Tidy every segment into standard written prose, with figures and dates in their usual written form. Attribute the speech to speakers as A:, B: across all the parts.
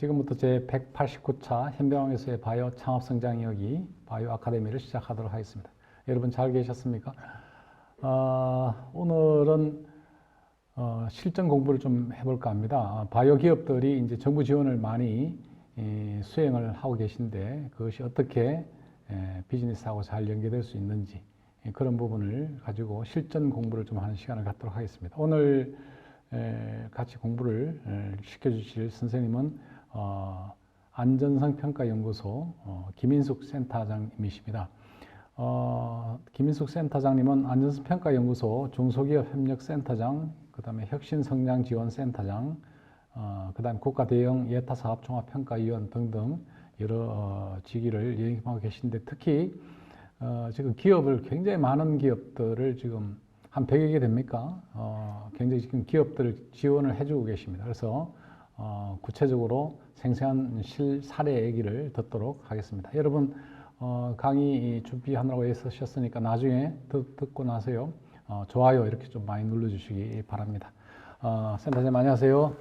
A: 지금부터 제 189차 현병학에서의 바이오 창업 성장 이야기 바이오 아카데미를 시작하도록 하겠습니다. 여러분 잘 계셨습니까? 오늘은 실전 공부를 좀 해볼까 합니다. 바이오 기업들이 이제 정부 지원을 많이 수행을 하고 계신데 그것이 어떻게 비즈니스하고 잘 연계될 수 있는지 그런 부분을 가지고 실전 공부를 좀 하는 시간을 갖도록 하겠습니다. 오늘 같이 공부를 시켜주실 선생님은 안전성평가연구소 김인숙 센터장님이십니다. 김인숙 센터장님은 안전성평가연구소 중소기업협력센터장, 그 다음에 혁신성장지원센터장, 그 다음에 국가대형 예타사업종합평가위원 등등 여러 직위를 영입하고 계신데 특히 지금 기업을 굉장히 많은 기업들을 지금 한 100여 개 됩니까? 굉장히 지금 기업들을 지원을 해주고 계십니다. 그래서 구체적으로 생생한 사례 얘기를 듣도록 하겠습니다. 여러분 강의 준비하느라고 애쓰셨으니까 나중에 듣고 나서요 좋아요 이렇게 좀 많이 눌러주시기 바랍니다. 센터장님 안녕하세요.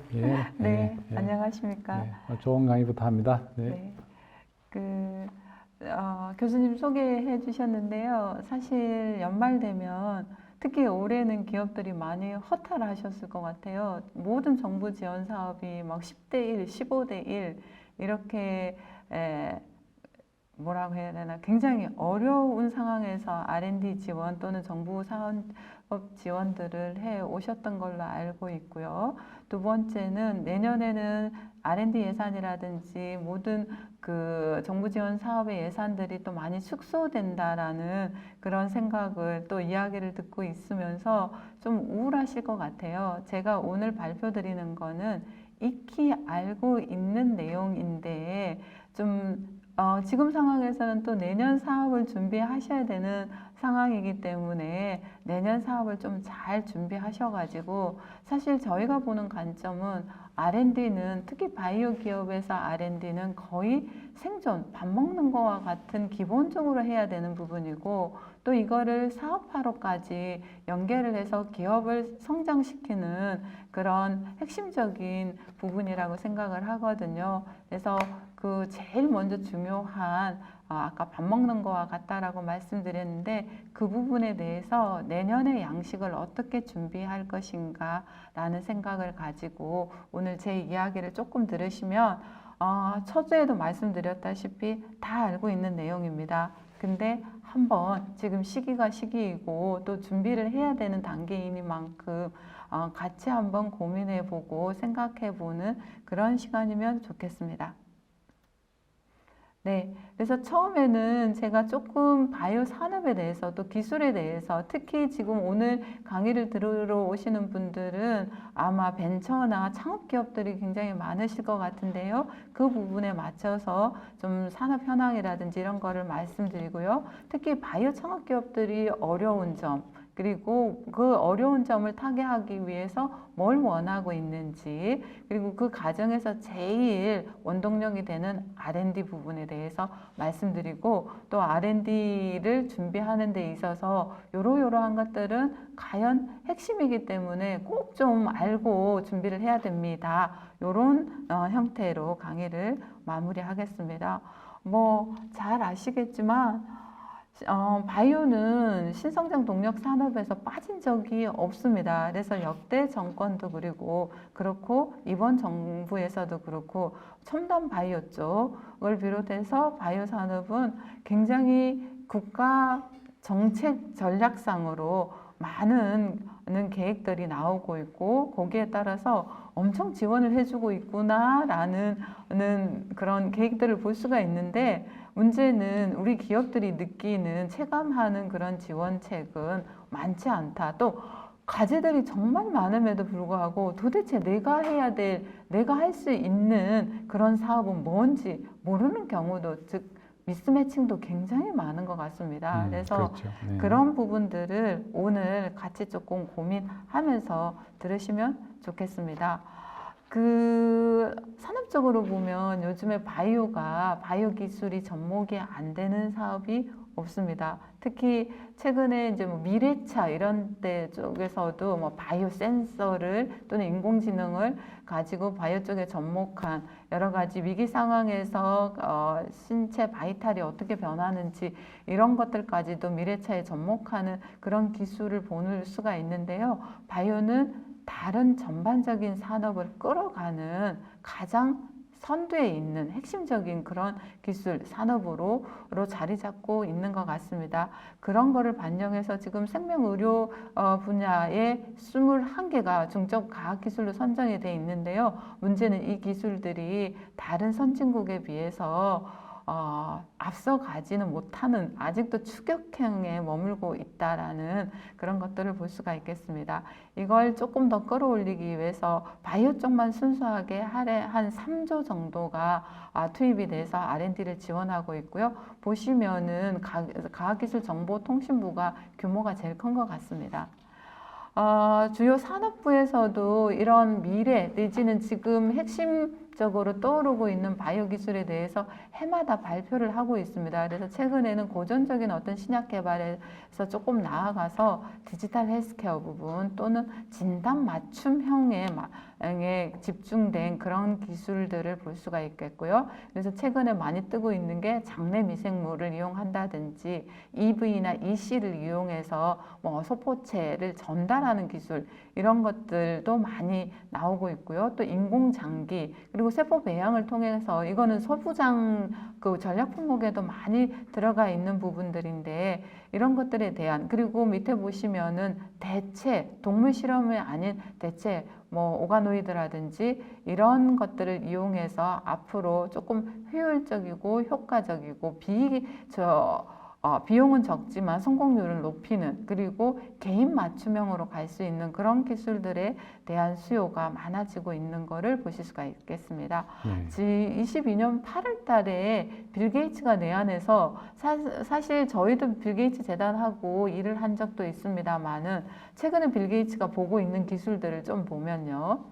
B: 네, 안녕하십니까.
A: 좋은 강의부터 합니다.
B: 교수님 소개해 주셨는데요. 사실 연말 되면 특히 올해는 기업들이 많이 허탈하셨을 것 같아요. 모든 정부 지원 사업이 막 10대 1, 15대 1 이렇게 뭐라고 해야 되나 굉장히 어려운 상황에서 R&D 지원 또는 정부 사업 지원들을 해 오셨던 걸로 알고 있고요. 두 번째는 내년에는 R&D 예산이라든지 모든 그 정부 지원 사업의 예산들이 또 많이 축소된다라는 그런 생각을 또 이야기를 듣고 있으면서 좀 우울하실 것 같아요. 제가 오늘 발표 드리는 거는 익히 알고 있는 내용인데 좀 지금 상황에서는 또 내년 사업을 준비하셔야 되는 상황이기 때문에 내년 사업을 좀 잘 준비하셔가지고 사실 저희가 보는 관점은 R&D는 특히 바이오 기업에서 R&D는 거의 생존, 밥 먹는 거와 같은 기본적으로 해야 되는 부분이고 또 이거를 사업화로까지 연계를 해서 기업을 성장시키는 그런 핵심적인 부분이라고 생각을 하거든요. 그래서 그 제일 먼저 중요한 아까 밥 먹는 거와 같다라고 말씀드렸는데 그 부분에 대해서 내년의 양식을 어떻게 준비할 것인가 라는 생각을 가지고 오늘 제 이야기를 조금 들으시면 첫 주에도 말씀드렸다시피 다 알고 있는 내용입니다. 근데 한번 지금 시기가 시기이고 또 준비를 해야 되는 단계이니만큼 같이 한번 고민해보고 생각해보는 그런 시간이면 좋겠습니다. 네, 그래서 처음에는 제가 조금 바이오 산업에 대해서 또 기술에 대해서 특히 지금 오늘 강의를 들으러 오시는 분들은 아마 벤처나 창업 기업들이 굉장히 많으실 것 같은데요. 그 부분에 맞춰서 좀 산업 현황이라든지 이런 거를 말씀드리고요. 특히 바이오 창업 기업들이 어려운 점 그리고 그 어려운 점을 타개하기 위해서 뭘 원하고 있는지 그리고 그 과정에서 제일 원동력이 되는 R&D 부분에 대해서 말씀드리고 또 R&D를 준비하는 데 있어서 요러요러한 것들은 과연 핵심이기 때문에 꼭 좀 알고 준비를 해야 됩니다. 요런 형태로 강의를 마무리하겠습니다. 뭐 잘 아시겠지만 바이오는 신성장 동력 산업에서 빠진 적이 없습니다. 그래서 역대 정권도 그렇고 이번 정부에서도 그렇고 첨단 바이오 쪽을 비롯해서 바이오 산업은 굉장히 국가 정책 전략상으로 많은 계획들이 나오고 있고 거기에 따라서 엄청 지원을 해주고 있구나라는 그런 계획들을 볼 수가 있는데 문제는 우리 기업들이 느끼는 체감하는 그런 지원책은 많지 않다. 또 과제들이 정말 많음에도 불구하고 도대체 내가 해야 될, 내가 할 수 있는 그런 사업은 뭔지 모르는 경우도 즉 미스매칭도 굉장히 많은 것 같습니다. 그래서
A: 그렇죠. 네.
B: 그런 부분들을 오늘 같이 조금 고민하면서 들으시면 좋겠습니다. 그 산업적으로 보면 요즘에 바이오 기술이 접목이 안 되는 사업이 없습니다. 특히 최근에 이제 뭐 미래차 이런 데 쪽에서도 뭐 바이오 센서를 또는 인공지능을 가지고 바이오 쪽에 접목한 여러 가지 위기 상황에서 신체 바이탈이 어떻게 변하는지 이런 것들까지도 미래차에 접목하는 그런 기술을 볼 수가 있는데요. 바이오는 다른 전반적인 산업을 끌어가는 가장 선두에 있는 핵심적인 그런 기술 산업으로 자리 잡고 있는 것 같습니다. 그런 거를 반영해서 지금 생명의료 분야에 21개가 중적 과학기술로 선정이 돼 있는데요. 문제는 이 기술들이 다른 선진국에 비해서 앞서가지는 못하는 아직도 추격행에 머물고 있다라는 그런 것들을 볼 수가 있겠습니다. 이걸 조금 더 끌어올리기 위해서 바이오 쪽만 순수하게 한 3조 정도가 투입이 돼서 R&D를 지원하고 있고요. 보시면은 과학기술정보통신부가 규모가 제일 큰 것 같습니다. 주요 산업부에서도 이런 미래 내지는 지금 핵심적으로 떠오르고 있는 바이오 기술에 대해서 해마다 발표를 하고 있습니다. 그래서 최근에는 고전적인 어떤 신약 개발에서 조금 나아가서 디지털 헬스케어 부분 또는 진단 맞춤형에 집중된 그런 기술들을 볼 수가 있겠고요. 그래서 최근에 많이 뜨고 있는 게 장내 미생물을 이용한다든지 EV나 EC를 이용해서 뭐 소포체를 전달하는 기술 이런 것들도 많이 나오고 있고요. 또 인공장기 그리고 세포 배양을 통해서 이거는 소부장 그 전략 품목에도 많이 들어가 있는 부분들인데 이런 것들에 대한 그리고 밑에 보시면은 대체 동물 실험이 아닌 대체 뭐 오가노이드라든지 이런 것들을 이용해서 앞으로 조금 효율적이고 효과적이고 비용은 적지만 성공률을 높이는 그리고 개인 맞춤형으로 갈 수 있는 그런 기술들에 대한 수요가 많아지고 있는 것을 보실 수가 있겠습니다. 22년 8월 달에 빌 게이츠가 내한해서 사실 저희도 빌 게이츠 재단하고 일을 한 적도 있습니다만은 최근에 빌 게이츠가 보고 있는 기술들을 좀 보면요.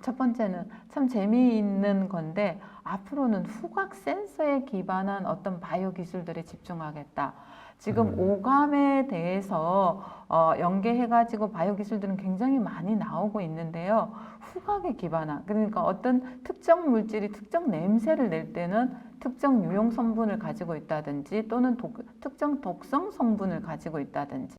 B: 첫 번째는 참 재미있는 건데 앞으로는 후각 센서에 기반한 어떤 바이오 기술들에 집중하겠다. 지금 오감에 대해서 연계해가지고 바이오 기술들은 굉장히 많이 나오고 있는데요. 후각에 기반한 그러니까 어떤 특정 물질이 특정 냄새를 낼 때는 특정 유용 성분을 가지고 있다든지 또는 특정 독성 성분을 가지고 있다든지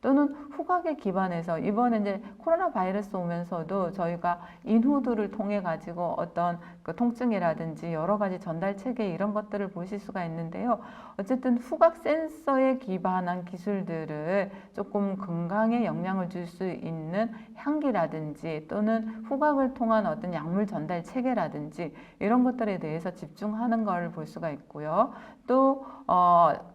B: 또는 후각에 기반해서 이번에 이제 코로나 바이러스 오면서도 저희가 인후두를 통해 가지고 어떤 그 통증이라든지 여러 가지 전달 체계 이런 것들을 보실 수가 있는데요. 어쨌든 후각 센서에 기반한 기술들을 조금 건강에 영향을 줄 수 있는 향기라든지 또는 후각을 통한 어떤 약물 전달 체계라든지 이런 것들에 대해서 집중하는 걸 볼 수가 있고요. 또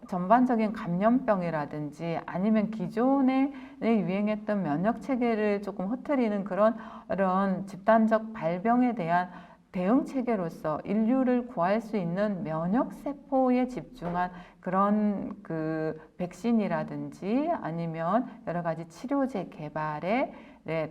B: 전반적인 감염병이라든지 아니면 기존에 유행했던 면역 체계를 조금 흐트리는 그런 집단적 발병에 대한 대응 체계로서 인류를 구할 수 있는 면역 세포에 집중한 그런 그 백신이라든지 아니면 여러 가지 치료제 개발에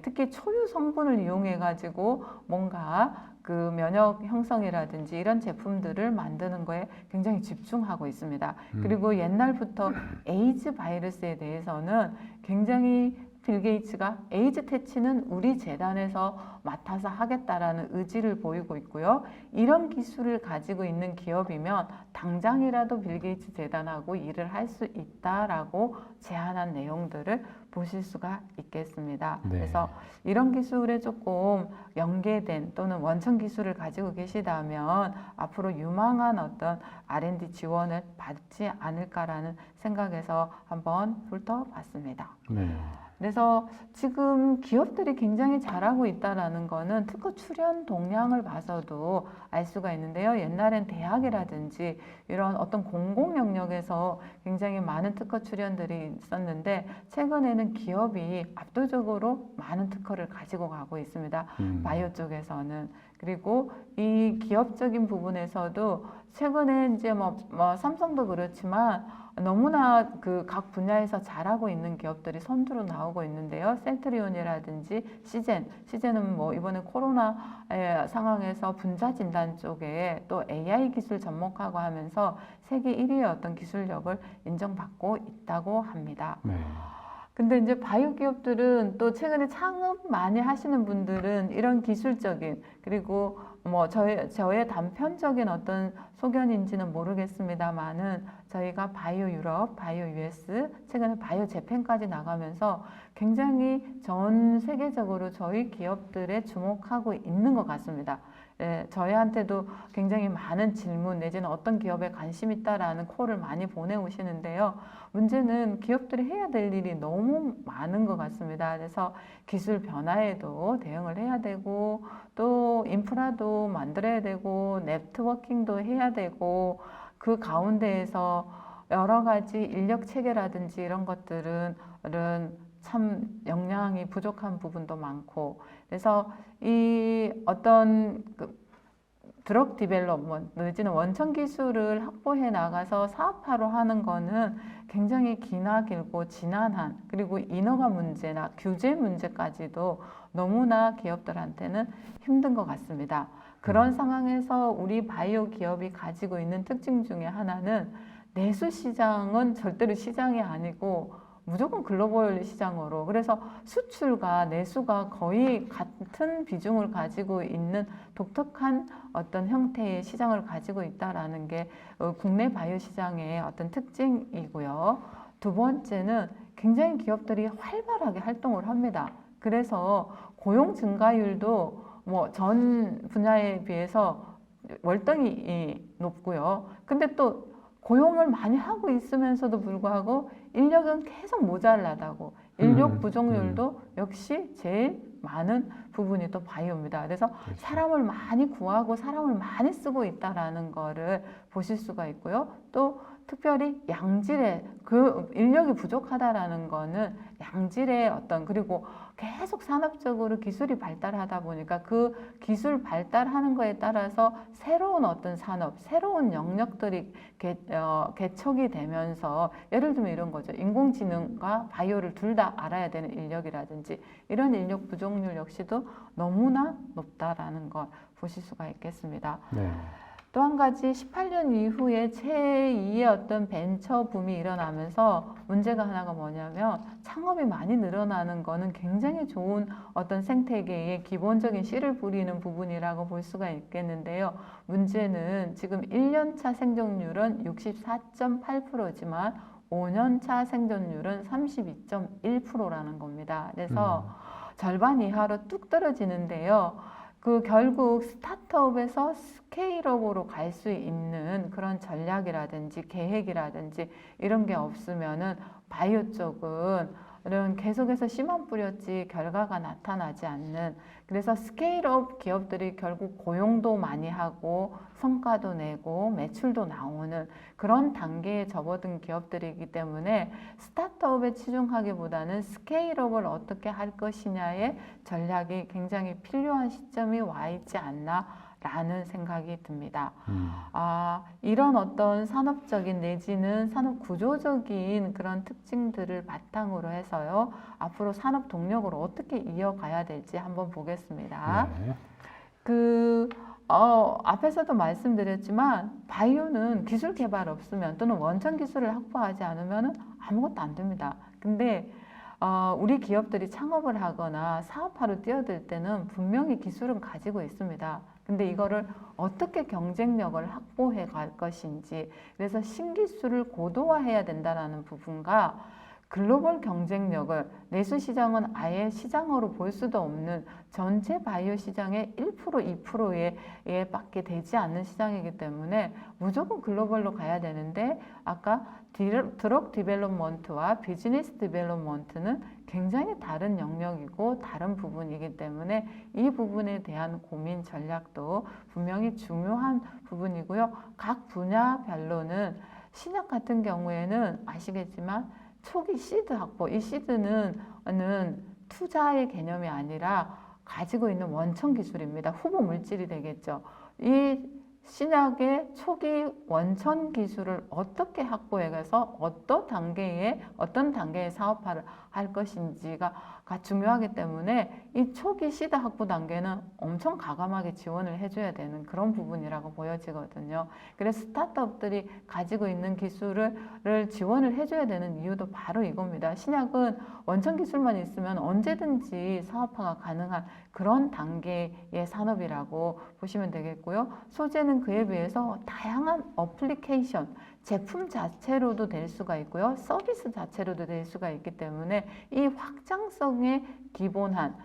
B: 특히 초유 성분을 이용해 가지고 뭔가 그 면역 형성이라든지 이런 제품들을 만드는 거에 굉장히 집중하고 있습니다. 그리고 옛날부터 에이즈 바이러스에 대해서는 굉장히 빌 게이츠가 에이즈 퇴치는 우리 재단에서 맡아서 하겠다라는 의지를 보이고 있고요. 이런 기술을 가지고 있는 기업이면 당장이라도 빌 게이츠 재단하고 일을 할 수 있다라고 제안한 내용들을 보실 수가 있겠습니다.
A: 네.
B: 그래서 이런 기술에 조금 연계된 또는 원천 기술을 가지고 계시다면 앞으로 유망한 어떤 R&D 지원을 받지 않을까라는 생각에서 한번 훑어봤습니다.
A: 네.
B: 그래서 지금 기업들이 굉장히 잘하고 있다라는 거는 특허 출연 동향을 봐서도 알 수가 있는데요. 옛날엔 대학이라든지 이런 어떤 공공 영역에서 굉장히 많은 특허 출연들이 있었는데 최근에는 기업이 압도적으로 많은 특허를 가지고 가고 있습니다. 바이오 쪽에서는. 그리고 이 기업적인 부분에서도 최근에 이제 삼성도 그렇지만 너무나 그 각 분야에서 잘하고 있는 기업들이 선두로 나오고 있는데요. 센트리온이라든지 시젠은 뭐 이번에 코로나 상황에서 분자 진단 쪽에 또 AI 기술 접목하고 하면서 세계 1위의 어떤 기술력을 인정받고 있다고 합니다.
A: 네.
B: 근데 이제 바이오 기업들은 또 최근에 창업 많이 하시는 분들은 이런 기술적인 그리고 뭐 저의 단편적인 어떤 소견인지는 모르겠습니다만은 저희가 바이오 유럽, 바이오 US, 최근에 바이오 재팬까지 나가면서 굉장히 전 세계적으로 저희 기업들에 주목하고 있는 것 같습니다. 예, 저희한테도 굉장히 많은 질문 내지는 어떤 기업에 관심 있다라는 콜을 많이 보내오시는데요. 문제는 기업들이 해야 될 일이 너무 많은 것 같습니다. 그래서 기술 변화에도 대응을 해야 되고 또 인프라도 만들어야 되고 네트워킹도 해야 되고 그 가운데에서 여러 가지 인력 체계라든지 이런 것들은 참 역량이 부족한 부분도 많고 그래서 이 어떤 드럭 디벨롭먼트 내지는 원천 기술을 확보해 나가서 사업화로 하는 거는 굉장히 기나 길고 지난한 그리고 인허가 문제나 규제 문제까지도 너무나 기업들한테는 힘든 것 같습니다. 그런 상황에서 우리 바이오 기업이 가지고 있는 특징 중에 하나는 내수 시장은 절대로 시장이 아니고 무조건 글로벌 시장으로 그래서 수출과 내수가 거의 같은 비중을 가지고 있는 독특한 어떤 형태의 시장을 가지고 있다라는 게 국내 바이오 시장의 어떤 특징이고요. 두 번째는 굉장히 기업들이 활발하게 활동을 합니다. 그래서 고용 증가율도 뭐 전 분야에 비해서 월등히 높고요. 근데 또 고용을 많이 하고 있으면서도 불구하고 인력은 계속 모자라다고 인력 부족률도 역시 제일 많은 부분이 또 바이오입니다. 그래서
A: 그렇죠.
B: 사람을 많이 구하고 사람을 많이 쓰고 있다라는 거를 보실 수가 있고요. 또 특별히 양질의 그 인력이 부족하다라는 거는 양질의 어떤 그리고 계속 산업적으로 기술이 발달하다 보니까 그 기술 발달하는 거에 따라서 새로운 어떤 산업, 새로운 영역들이 개척이 되면서 예를 들면 이런 거죠. 인공지능과 바이오를 둘 다 알아야 되는 인력이라든지 이런 인력 부족률 역시도 너무나 높다라는 걸 보실 수가 있겠습니다.
A: 네.
B: 또 한 가지 18년 이후에 제2의 어떤 벤처 붐이 일어나면서 문제가 하나가 뭐냐면 창업이 많이 늘어나는 거는 굉장히 좋은 어떤 생태계의 기본적인 씨를 뿌리는 부분이라고 볼 수가 있겠는데요. 문제는 지금 1년차 생존율은 64.8%지만 5년차 생존율은 32.1%라는 겁니다. 그래서 절반 이하로 뚝 떨어지는데요. 그 결국 스타트업에서 스케일업으로 갈 수 있는 그런 전략이라든지 계획이라든지 이런 게 없으면은 바이오 쪽은 계속해서 씨만 뿌렸지 결과가 나타나지 않는 그래서 스케일업 기업들이 결국 고용도 많이 하고 성과도 내고 매출도 나오는 그런 단계에 접어든 기업들이기 때문에 스타트업에 치중하기보다는 스케일업을 어떻게 할 것이냐의 전략이 굉장히 필요한 시점이 와 있지 않나 라는 생각이 듭니다. 이런 어떤 산업적인 내지는 산업 구조적인 그런 특징들을 바탕으로 해서요. 앞으로 산업 동력으로 어떻게 이어가야 될지 한번 보겠습니다.
A: 네.
B: 앞에서도 말씀드렸지만 바이오는 기술 개발 없으면 또는 원천 기술을 확보하지 않으면 아무것도 안 됩니다. 근데 우리 기업들이 창업을 하거나 사업화로 뛰어들 때는 분명히 기술은 가지고 있습니다. 근데 이거를 어떻게 경쟁력을 확보해 갈 것인지 그래서 신기술을 고도화해야 된다는 부분과 글로벌 경쟁력을 내수 시장은 아예 시장으로 볼 수도 없는 전체 바이오 시장의 1%, 2%에 밖에 되지 않는 시장이기 때문에 무조건 글로벌로 가야 되는데 아까 드럭 디벨롭먼트와 비즈니스 디벨롭먼트는 굉장히 다른 영역이고 다른 부분이기 때문에 이 부분에 대한 고민 전략도 분명히 중요한 부분이고요. 각 분야별로는 신약 같은 경우에는 아시겠지만 초기 시드 확보, 이 시드는 투자의 개념이 아니라 가지고 있는 원천 기술입니다. 후보 물질이 되겠죠. 이 신약의 초기 원천 기술을 어떻게 확보해가서 어떤 단계의 사업화를 할 것인지가 중요하기 때문에 이 초기 시드 확보 단계는 엄청 과감하게 지원을 해줘야 되는 그런 부분이라고 보여지거든요. 그래서 스타트업들이 가지고 있는 기술을 지원을 해줘야 되는 이유도 바로 이겁니다. 신약은 원천 기술만 있으면 언제든지 사업화가 가능한 그런 단계의 산업이라고 보시면 되겠고요. 소재는 그에 비해서 다양한 어플리케이션, 제품 자체로도 될 수가 있고요. 서비스 자체로도 될 수가 있기 때문에 이 확장성에 기본한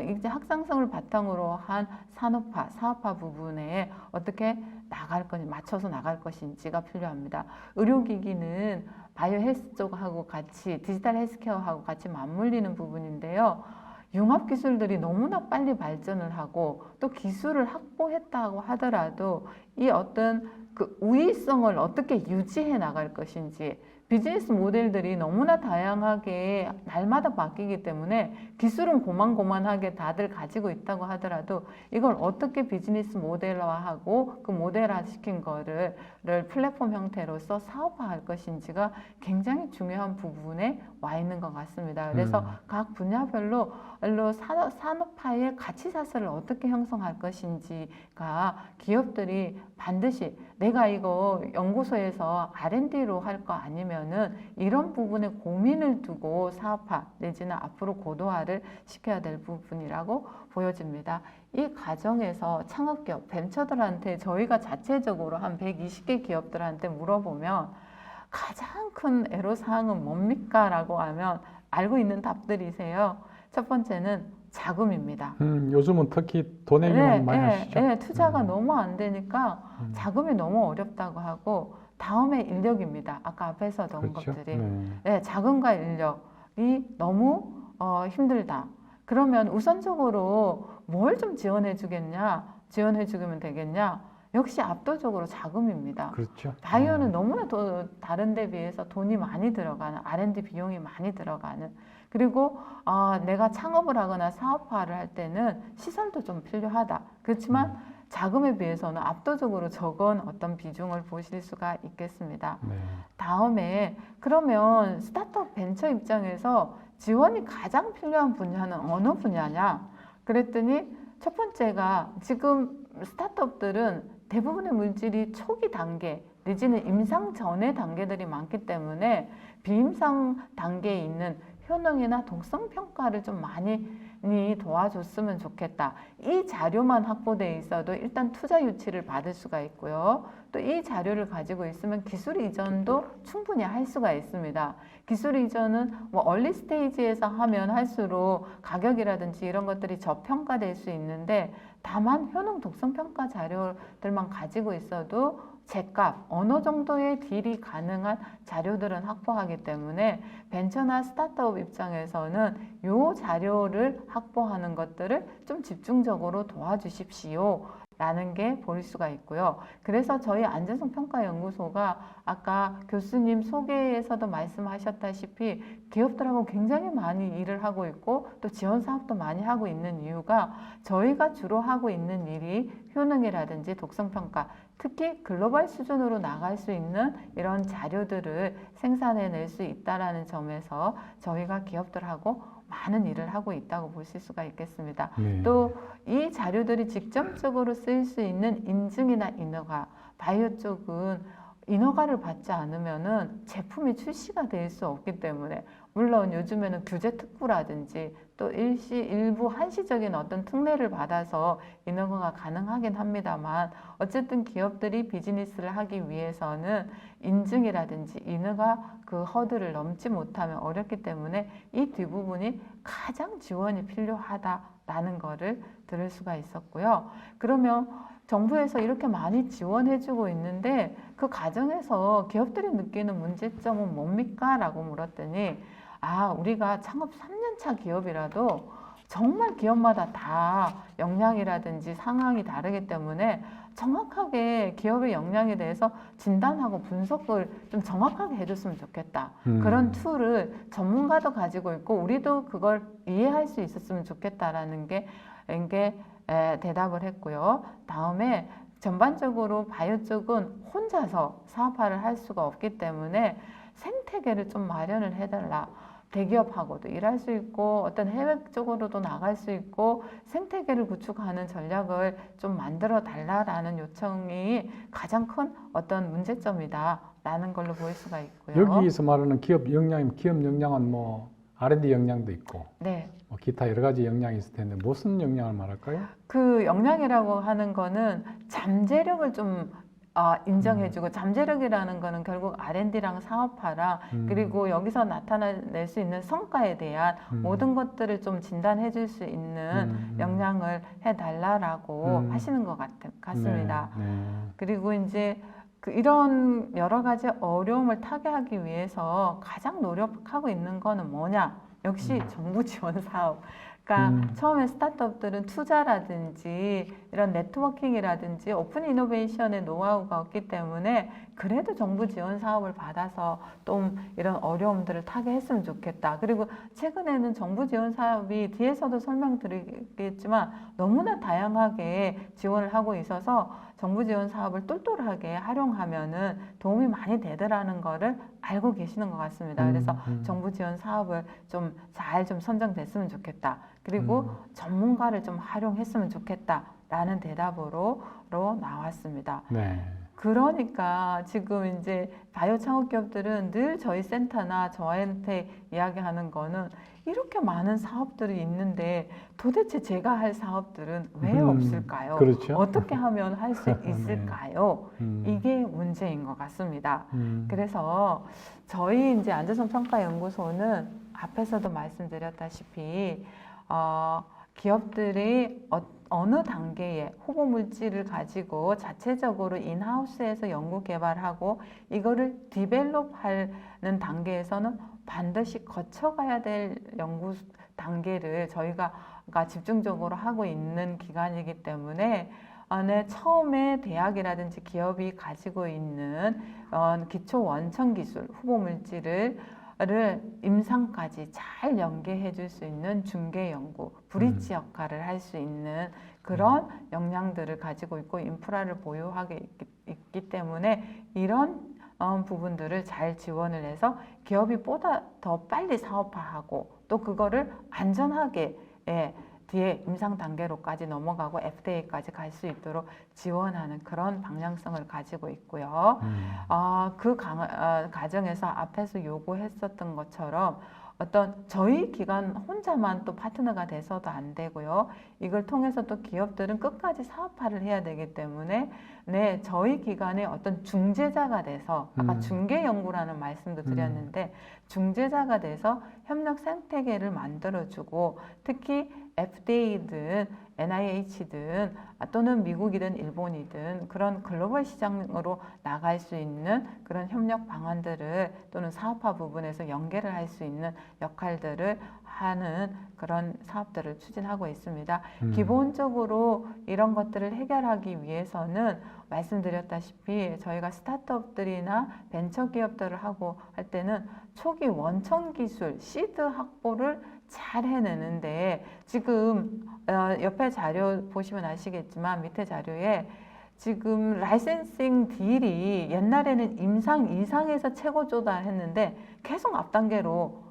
B: 이제 확장성을 바탕으로 한 사업화 부분에 어떻게 나갈 건지 맞춰서 나갈 것인지가 필요합니다. 의료기기는 바이오 헬스 쪽하고 같이 디지털 헬스케어하고 같이 맞물리는 부분인데요. 융합 기술들이 너무나 빨리 발전을 하고 또 기술을 확보했다고 하더라도 이 어떤 그 우위성을 어떻게 유지해 나갈 것인지 비즈니스 모델들이 너무나 다양하게 날마다 바뀌기 때문에 기술은 고만고만하게 다들 가지고 있다고 하더라도 이걸 어떻게 비즈니스 모델화하고 그 모델화 시킨 거를 플랫폼 형태로서 사업화할 것인지가 굉장히 중요한 부분에 와 있는 것 같습니다. 그래서 각 분야별로 산업화의 가치 사슬을 어떻게 형성할 것인지가 기업들이 반드시 내가 이거 연구소에서 R&D로 할 거 아니면은 이런 부분에 고민을 두고 사업화 내지는 앞으로 고도화를 시켜야 될 부분이라고 보여집니다. 이 과정에서 창업기업, 벤처들한테 저희가 자체적으로 한 120개 기업들한테 물어보면 가장 큰 애로사항은 뭡니까? 라고 하면 알고 있는 답들이세요. 첫 번째는 자금입니다.
A: 요즘은 특히 돈 얘기만 많이 하시죠?
B: 투자가 너무 안 되니까 자금이 너무 어렵다고 하고 다음에 인력입니다. 아까 앞에서 던
A: 그렇죠?
B: 것들이 자금과 인력이 너무 힘들다. 그러면 우선적으로 뭘 좀 지원해 주겠냐? 지원해 주면 되겠냐? 역시 압도적으로 자금입니다.
A: 그렇죠.
B: 바이오는 너무나 다른 데 비해서 돈이 많이 들어가는 R&D 비용이 많이 들어가는 그리고 내가 창업을 하거나 사업화를 할 때는 시설도 좀 필요하다. 그렇지만 자금에 비해서는 압도적으로 적은 어떤 비중을 보실 수가 있겠습니다.
A: 네.
B: 다음에 그러면 스타트업 벤처 입장에서 지원이 가장 필요한 분야는 어느 분야냐? 그랬더니 첫 번째가 지금 스타트업들은 대부분의 물질이 초기 단계 내지는 임상 전의 단계들이 많기 때문에 비임상 단계에 있는 효능이나 독성 평가를 좀 많이 도와줬으면 좋겠다. 이 자료만 확보되어 있어도 일단 투자 유치를 받을 수가 있고요. 또 이 자료를 가지고 있으면 기술 이전도 충분히 할 수가 있습니다. 기술 이전은 뭐 얼리 스테이지에서 하면 할수록 가격이라든지 이런 것들이 저평가될 수 있는데 다만 효능 독성 평가 자료들만 가지고 있어도 제값, 어느 정도의 딜이 가능한 자료들은 확보하기 때문에 벤처나 스타트업 입장에서는 이 자료를 확보하는 것들을 좀 집중적으로 도와주십시오. 라는 게 볼 수가 있고요. 그래서 저희 안전성 평가 연구소가 아까 교수님 소개에서도 말씀하셨다시피 기업들하고 굉장히 많이 일을 하고 있고 또 지원 사업도 많이 하고 있는 이유가 저희가 주로 하고 있는 일이 효능이라든지 독성 평가 특히 글로벌 수준으로 나갈 수 있는 이런 자료들을 생산해낼 수 있다는 점에서 저희가 기업들하고 많은 일을 하고 있다고 보실 수가 있겠습니다.
A: 네.
B: 또 이 자료들이 직접적으로 쓰일 수 있는 인증이나 인허가, 바이오 쪽은 인허가를 받지 않으면은 제품이 출시가 될 수 없기 때문에 물론 요즘에는 규제 특구라든지 또 일부 한시적인 어떤 특례를 받아서 인허가가 가능하긴 합니다만 어쨌든 기업들이 비즈니스를 하기 위해서는 인증이라든지 인허가 그 허들을 넘지 못하면 어렵기 때문에 이 뒷부분이 가장 지원이 필요하다라는 거를 들을 수가 있었고요. 그러면 정부에서 이렇게 많이 지원해주고 있는데 그 과정에서 기업들이 느끼는 문제점은 뭡니까? 라고 물었더니 우리가 창업 3년차 기업이라도 정말 기업마다 다 역량이라든지 상황이 다르기 때문에 정확하게 기업의 역량에 대해서 진단하고 분석을 좀 정확하게 해줬으면 좋겠다. 그런 툴을 전문가도 가지고 있고 우리도 그걸 이해할 수 있었으면 좋겠다라는 게 대답을 했고요. 다음에 전반적으로 바이오 쪽은 혼자서 사업화를 할 수가 없기 때문에 생태계를 좀 마련을 해달라. 대기업하고도 일할 수 있고 어떤 해외 쪽으로도 나갈 수 있고 생태계를 구축하는 전략을 좀 만들어 달라라는 요청이 가장 큰 어떤 문제점이다라는 걸로 보일 수가 있고요.
A: 여기서 말하는 기업 역량은 뭐 R&D 역량도 있고
B: 네.
A: 뭐 기타 여러 가지 역량이 있을 텐데 무슨 역량을 말할까요?
B: 그 역량이라고 하는 거는 잠재력을 좀 인정해주고 잠재력이라는 거는 결국 R&D랑 사업화랑 그리고 여기서 나타낼 수 있는 성과에 대한 모든 것들을 좀 진단해 줄 수 있는 역량을 해달라라고 하시는 것 같습니다.
A: 네.
B: 그리고 이제 이런 여러 가지 어려움을 타개하기 위해서 가장 노력하고 있는 거는 뭐냐? 역시 정부 지원 사업. 그러니까 처음에 스타트업들은 투자라든지 이런 네트워킹이라든지 오픈 이노베이션의 노하우가 없기 때문에 그래도 정부 지원 사업을 받아서 좀 이런 어려움들을 타개했으면 좋겠다. 그리고 최근에는 정부 지원 사업이 뒤에서도 설명드리겠지만 너무나 다양하게 지원을 하고 있어서 정부 지원 사업을 똘똘하게 활용하면은 도움이 많이 되더라는 거를 알고 계시는 것 같습니다. 그래서 정부 지원 사업을 좀 잘 좀 선정됐으면 좋겠다. 그리고 전문가를 좀 활용했으면 좋겠다라는 대답으로 나왔습니다.
A: 네.
B: 그러니까 지금 이제 바이오 창업 기업들은 늘 저희 센터나 저한테 이야기하는 거는 이렇게 많은 사업들이 있는데 도대체 제가 할 사업들은 왜 없을까요?
A: 그렇죠.
B: 어떻게 하면 할 수 있을까요?
A: 네.
B: 이게 문제인 것 같습니다. 그래서 저희 이제 안전성 평가 연구소는 앞에서도 말씀드렸다시피 기업들이 어느 단계에 후보 물질을 가지고 자체적으로 인하우스에서 연구 개발하고 이거를 디벨롭하는 단계에서는 반드시 거쳐가야 될 연구 단계를 저희가 집중적으로 하고 있는 기관이기 때문에 처음에 대학이라든지 기업이 가지고 있는 기초 원천 기술 후보 물질을 임상까지 잘 연계해 줄 수 있는 중개 연구, 브릿지 역할을 할 수 있는 그런 역량들을 가지고 있고 인프라를 보유하고 있기 때문에 이런 부분들을 잘 지원을 해서 기업이 보다 더 빨리 사업화하고 또 그거를 안전하게 뒤에 임상 단계로까지 넘어가고 FDA까지 갈 수 있도록 지원하는 그런 방향성을 가지고 있고요. 그 과정에서 앞에서 요구했었던 것처럼 어떤 저희 기관 혼자만 또 파트너가 돼서도 안 되고요. 이걸 통해서 또 기업들은 끝까지 사업화를 해야 되기 때문에 저희 기관의 어떤 중재자가 돼서 아까 중개 연구라는 말씀도 드렸는데 중재자가 돼서 협력 생태계를 만들어주고 특히 FDA든 NIH든 또는 미국이든 일본이든 그런 글로벌 시장으로 나갈 수 있는 그런 협력 방안들을 또는 사업화 부분에서 연계를 할 수 있는 역할들을 하는 그런 사업들을 추진하고 있습니다. 기본적으로 이런 것들을 해결하기 위해서는 말씀드렸다시피 저희가 스타트업들이나 벤처기업들을 하고 할 때는 초기 원천 기술, 시드 확보를 잘 해내는데 지금 옆에 자료 보시면 아시겠지만 밑에 자료에 지금 라이센싱 딜이 옛날에는 임상 이상에서 최고조다 했는데 계속 앞단계로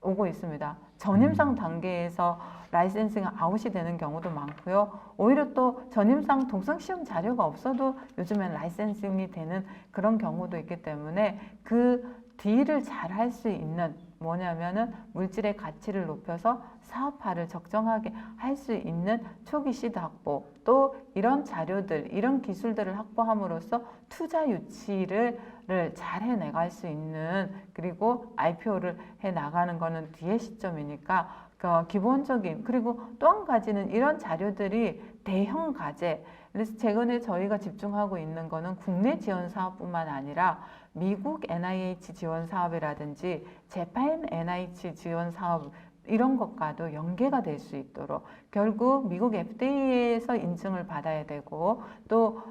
B: 오고 있습니다. 전임상 단계에서 라이센싱 아웃이 되는 경우도 많고요. 오히려 또 전임상 독성 시험 자료가 없어도 요즘엔 라이센싱이 되는 그런 경우도 있기 때문에 그 딜을 잘 할 수 있는 뭐냐면은 물질의 가치를 높여서 사업화를 적정하게 할 수 있는 초기 시드 확보 또 이런 자료들 이런 기술들을 확보함으로써 투자 유치를 잘 해나갈 수 있는 그리고 IPO를 해나가는 거는 뒤의 시점이니까 기본적인 그리고 또 한 가지는 이런 자료들이 대형 과제 그래서 최근에 저희가 집중하고 있는 거는 국내 지원 사업뿐만 아니라 미국 NIH 지원 사업이라든지 재팬 NIH 지원 사업 이런 것과도 연계가 될 수 있도록 결국 미국 FDA에서 인증을 받아야 되고 또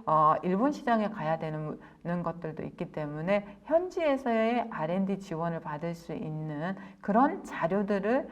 B: 일본 시장에 가야 되는 것들도 있기 때문에 현지에서의 R&D 지원을 받을 수 있는 그런 자료들을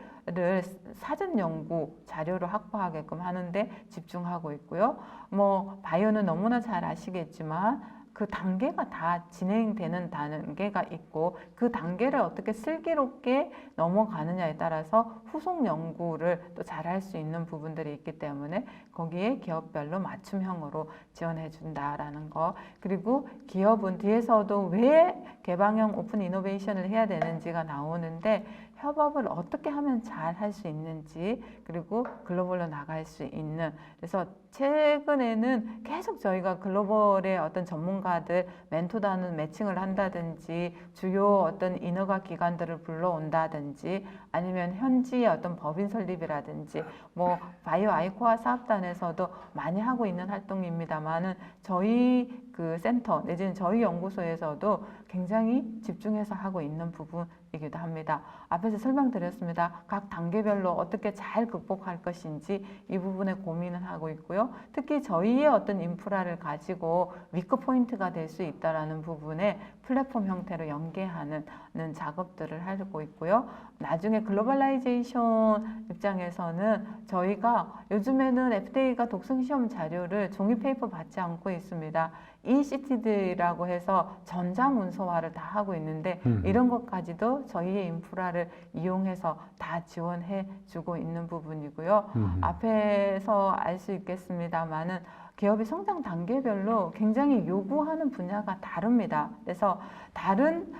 B: 사전 연구 자료로 확보하게끔 하는데 집중하고 있고요. 뭐 바이오는 너무나 잘 아시겠지만 그 단계가 다 진행되는 단계가 있고 그 단계를 어떻게 슬기롭게 넘어가느냐에 따라서 후속 연구를 또 잘할 수 있는 부분들이 있기 때문에 거기에 기업별로 맞춤형으로 지원해 준다라는 거. 그리고 기업은 뒤에서도 왜 개방형 오픈 이노베이션을 해야 되는지가 나오는데 협업을 어떻게 하면 잘 할 수 있는지 그리고 글로벌로 나갈 수 있는 그래서 최근에는 계속 저희가 글로벌의 어떤 전문가들 멘토단은 매칭을 한다든지 주요 어떤 인허가 기관들을 불러온다든지 아니면 현지의 어떤 법인 설립이라든지 뭐 바이오 아이코아 사업단에서도 많이 하고 있는 활동입니다만은 저희 그 센터 내지는 저희 연구소에서도 굉장히 집중해서 하고 있는 부분이기도 합니다. 앞에서 설명드렸습니다. 각 단계별로 어떻게 잘 극복할 것인지 이 부분에 고민을 하고 있고요. 특히 저희의 어떤 인프라를 가지고 위크 포인트가 될 수 있다라는 부분에 플랫폼 형태로 연계하는 작업들을 하고 있고요. 나중에 글로벌라이제이션 입장에서는 저희가 요즘에는 FDA가 독성시험 자료를 종이 페이퍼 받지 않고 있습니다. ECTD라고 해서 전자문서화를 다 하고 있는데 이런 것까지도 저희의 인프라를 이용해서 다 지원해 주고 있는 부분이고요. 앞에서 알 수 있겠습니다만은 기업의 성장 단계별로 굉장히 요구하는 분야가 다릅니다. 그래서 다른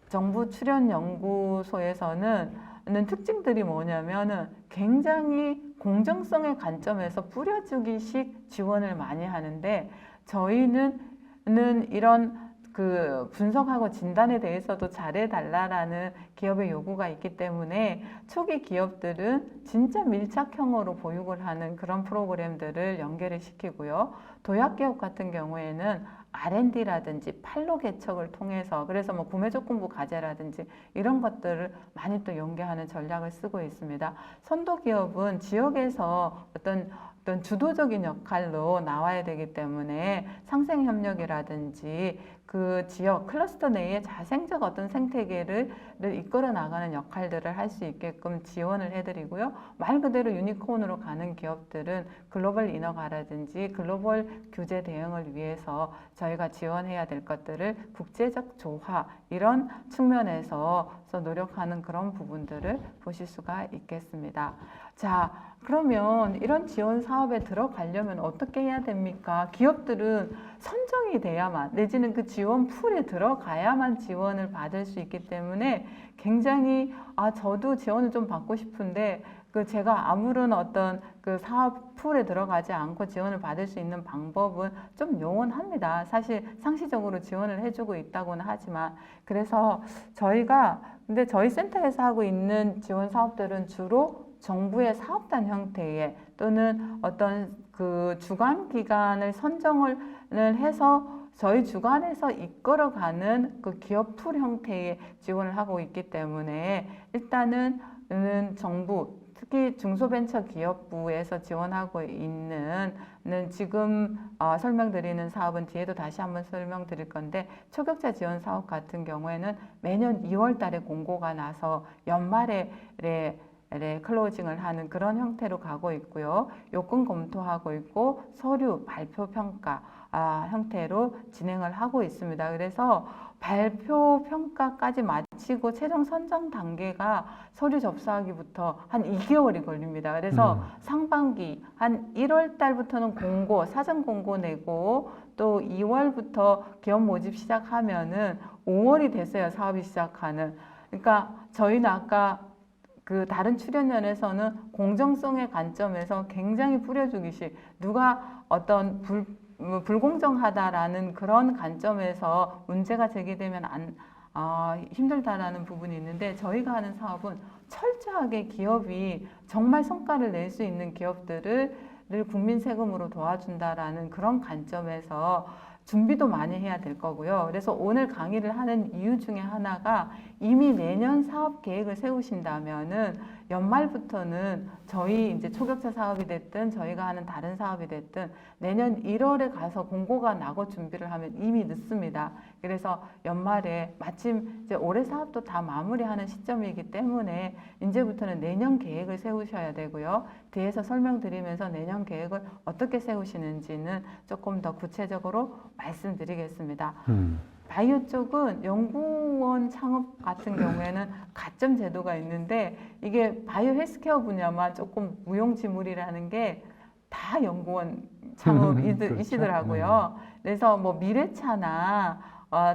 B: 정부 출연 연구소에서는 특징들이 뭐냐면은 굉장히 공정성의 관점에서 뿌려주기식 지원을 많이 하는데 저희는 이런 그 분석하고 진단에 대해서도 잘해달라라는 기업의 요구가 있기 때문에 초기 기업들은 진짜 밀착형으로 보육을 하는 그런 프로그램들을 연계를 시키고요. 도약기업 같은 경우에는 R&D라든지 판로 개척을 통해서 그래서 뭐 구매조건부 과제라든지 이런 것들을 많이 또 연계하는 전략을 쓰고 있습니다. 선도기업은 지역에서 어떤 주도적인 역할로 나와야 되기 때문에 상생협력이라든지 그 지역 클러스터 내에 자생적 어떤 생태계를 이끌어 나가는 역할들을 할 수 있게끔 지원을 해드리고요. 말 그대로 유니콘으로 가는 기업들은 글로벌 인허가라든지 글로벌 규제 대응을 위해서 저희가 지원해야 될 것들을 국제적 조화 이런 측면에서 노력하는 그런 부분들을 보실 수가 있겠습니다. 자, 그러면 이런 지원 사업에 들어가려면 어떻게 해야 됩니까? 기업들은 선정이 돼야만 내지는 그 지원 풀에 들어가야만 지원을 받을 수 있기 때문에 굉장히 저도 지원을 좀 받고 싶은데 그 제가 아무런 어떤 그 사업 풀에 들어가지 않고 지원을 받을 수 있는 방법은 좀 요원합니다. 사실 상시적으로 지원을 해주고 있다고는 하지만 그래서 근데 저희 센터에서 하고 있는 지원 사업들은 주로 정부의 사업단 형태의 또는 어떤 그 주관 기관을 선정을 해서 저희 주관에서 이끌어가는 그 기업 풀 형태의 지원을 하고 있기 때문에 일단은 정부 특히 중소벤처기업부에서 지원하고 있는 지금 설명드리는 사업은 뒤에도 다시 한번 설명드릴 건데 초격자 지원 사업 같은 경우에는 매년 2월 달에 공고가 나서 연말에 클로징을 하는 그런 형태로 가고 있고요. 요건 검토하고 있고 서류 발표 평가 형태로 진행을 하고 있습니다. 그래서 발표 평가까지 마치고 최종 선정 단계가 서류 접수하기부터 한 2개월이 걸립니다. 그래서 상반기 한 1월 달부터는 공고, 사전 공고 내고 또 2월부터 기업 모집 시작하면은 5월이 됐어요. 사업이 시작하는. 그러니까 저희는 아까 그 다른 출연연에서는 공정성의 관점에서 굉장히 뿌려주기식 누가 어떤 불공정하다라는 그런 관점에서 문제가 제기되면 힘들다라는 부분이 있는데 저희가 하는 사업은 철저하게 기업이 정말 성과를 낼 수 있는 기업들을 국민 세금으로 도와준다라는 그런 관점에서 준비도 많이 해야 될 거고요. 그래서 오늘 강의를 하는 이유 중에 하나가 이미 내년 사업 계획을 세우신다면은 연말부터는 저희 이제 초격차 사업이 됐든 저희가 하는 다른 사업이 됐든 내년 1월에 가서 공고가 나고 준비를 하면 이미 늦습니다. 그래서 연말에 마침 이제 올해 사업도 다 마무리하는 시점이기 때문에 이제부터는 내년 계획을 세우셔야 되고요. 뒤에서 설명드리면서 내년 계획을 어떻게 세우시는지는 조금 더 구체적으로 말씀드리겠습니다. 바이오 쪽은 연구원 창업 같은 경우에는 가점 제도가 있는데 이게 바이오 헬스케어 분야만 조금 무용지물이라는 게 다 연구원 창업이시더라고요. 그래서 뭐 미래차나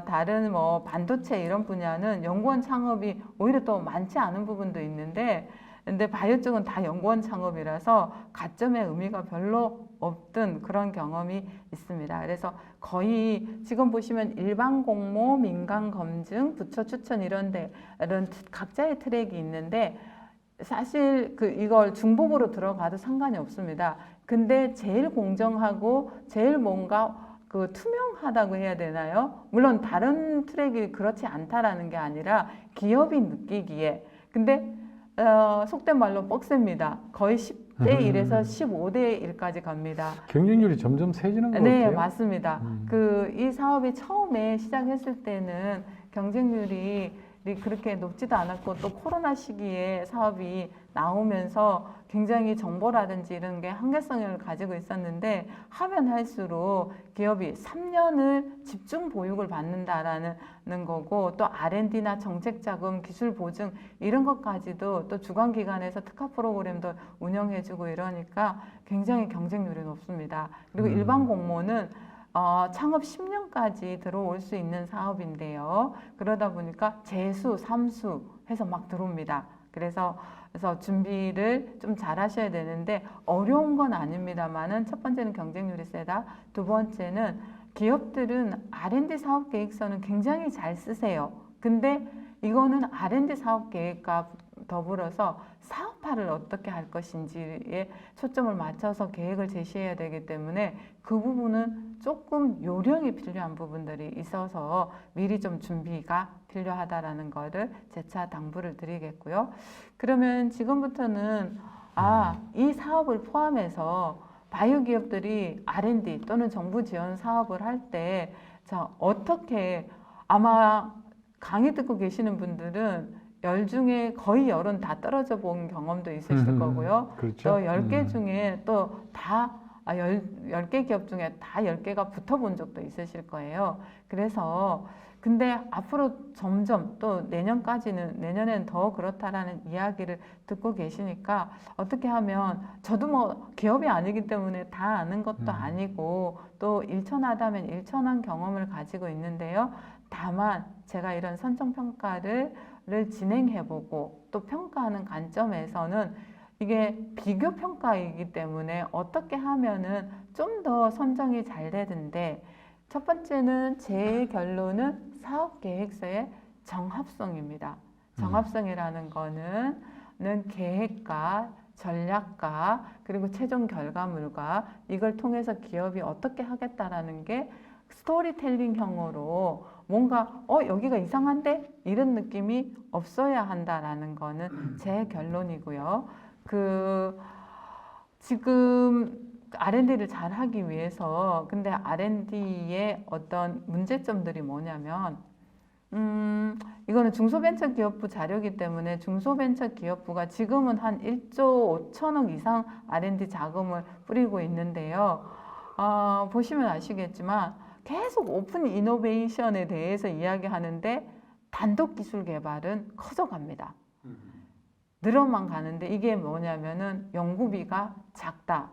B: 다른 뭐 반도체 이런 분야는 연구원 창업이 오히려 또 많지 않은 부분도 있는데 근데 바이오 쪽은 다 연구원 창업이라서 가점의 의미가 별로 없던 그런 경험이 있습니다. 그래서 거의 지금 보시면 일반 공모, 민간 검증, 부처 추천 이런 각자의 트랙이 있는데 사실 이걸 중복으로 들어가도 상관이 없습니다. 근데 제일 공정하고 제일 뭔가 투명하다고 해야 되나요? 물론 다른 트랙이 그렇지 않다라는 게 아니라 기업이 느끼기에 근데 속된 말로 뻑셉니다. 거의 10대 1에서 15대 1까지 갑니다.
A: 경쟁률이 점점 세지는 것
B: 네,
A: 같아요.
B: 맞습니다. 이 사업이 처음에 시작했을 때는 경쟁률이 그렇게 높지도 않았고 또 코로나 시기에 사업이 나오면서 굉장히 정보라든지 이런 게 한계성을 가지고 있었는데 하면 할수록 기업이 3년을 집중 보육을 받는다라는 거고 또 R&D나 정책 자금, 기술 보증 이런 것까지도 또 주관기관에서 특화 프로그램도 운영해주고 이러니까 굉장히 경쟁률이 높습니다. 그리고 일반 공모는 창업 10년까지 들어올 수 있는 사업인데요. 그러다 보니까 재수, 삼수 해서 막 들어옵니다. 그래서 준비를 좀 잘 하셔야 되는데 어려운 건 아닙니다만은 첫 번째는 경쟁률이 세다. 두 번째는 기업들은 R&D 사업 계획서는 굉장히 잘 쓰세요. 근데 이거는 R&D 사업 계획과 더불어서 사업화를 어떻게 할 것인지에 초점을 맞춰서 계획을 제시해야 되기 때문에 그 부분은 조금 요령이 필요한 부분들이 있어서 미리 좀 준비가 필요하다라는 거를 재차 당부를 드리겠고요. 그러면 지금부터는 이 사업을 포함해서 바이오 기업들이 R&D 또는 정부 지원 사업을 할 때 어떻게 아마 강의 듣고 계시는 분들은 10 중에 거의 10은 다 떨어져 본 경험도 있으실 거고요.
A: 그렇죠.
B: 또 10개 중에 또 다 10개 기업 중에 다 10개가 붙어본 적도 있으실 거예요. 그래서 근데 앞으로 점점 또 내년에는 더 그렇다라는 이야기를 듣고 계시니까 어떻게 하면 저도 뭐 기업이 아니기 때문에 다 아는 것도 아니고 또 일천하다면 일천한 경험을 가지고 있는데요. 다만 제가 이런 선정평가를 진행해보고 또 평가하는 관점에서는 이게 비교평가이기 때문에 어떻게 하면은 좀 더 선정이 잘 되는데 첫 번째는 제 결론은 사업계획서의 정합성입니다. 정합성이라는 거는 계획과 전략과 그리고 최종 결과물과 이걸 통해서 기업이 어떻게 하겠다라는 게 스토리텔링형으로 뭔가 여기가 이상한데 이런 느낌이 없어야 한다라는 거는 제 결론이고요. 지금 R&D를 잘 하기 위해서 근데 R&D의 어떤 문제점들이 뭐냐면 이거는 중소벤처기업부 자료이기 때문에 중소벤처기업부가 지금은 한 1조 5천억 이상 R&D 자금을 뿌리고 있는데요. 보시면 아시겠지만 계속 오픈 이노베이션에 대해서 이야기하는데 단독 기술 개발은 커져갑니다. 늘어만 가는데 이게 뭐냐면은 연구비가 작다.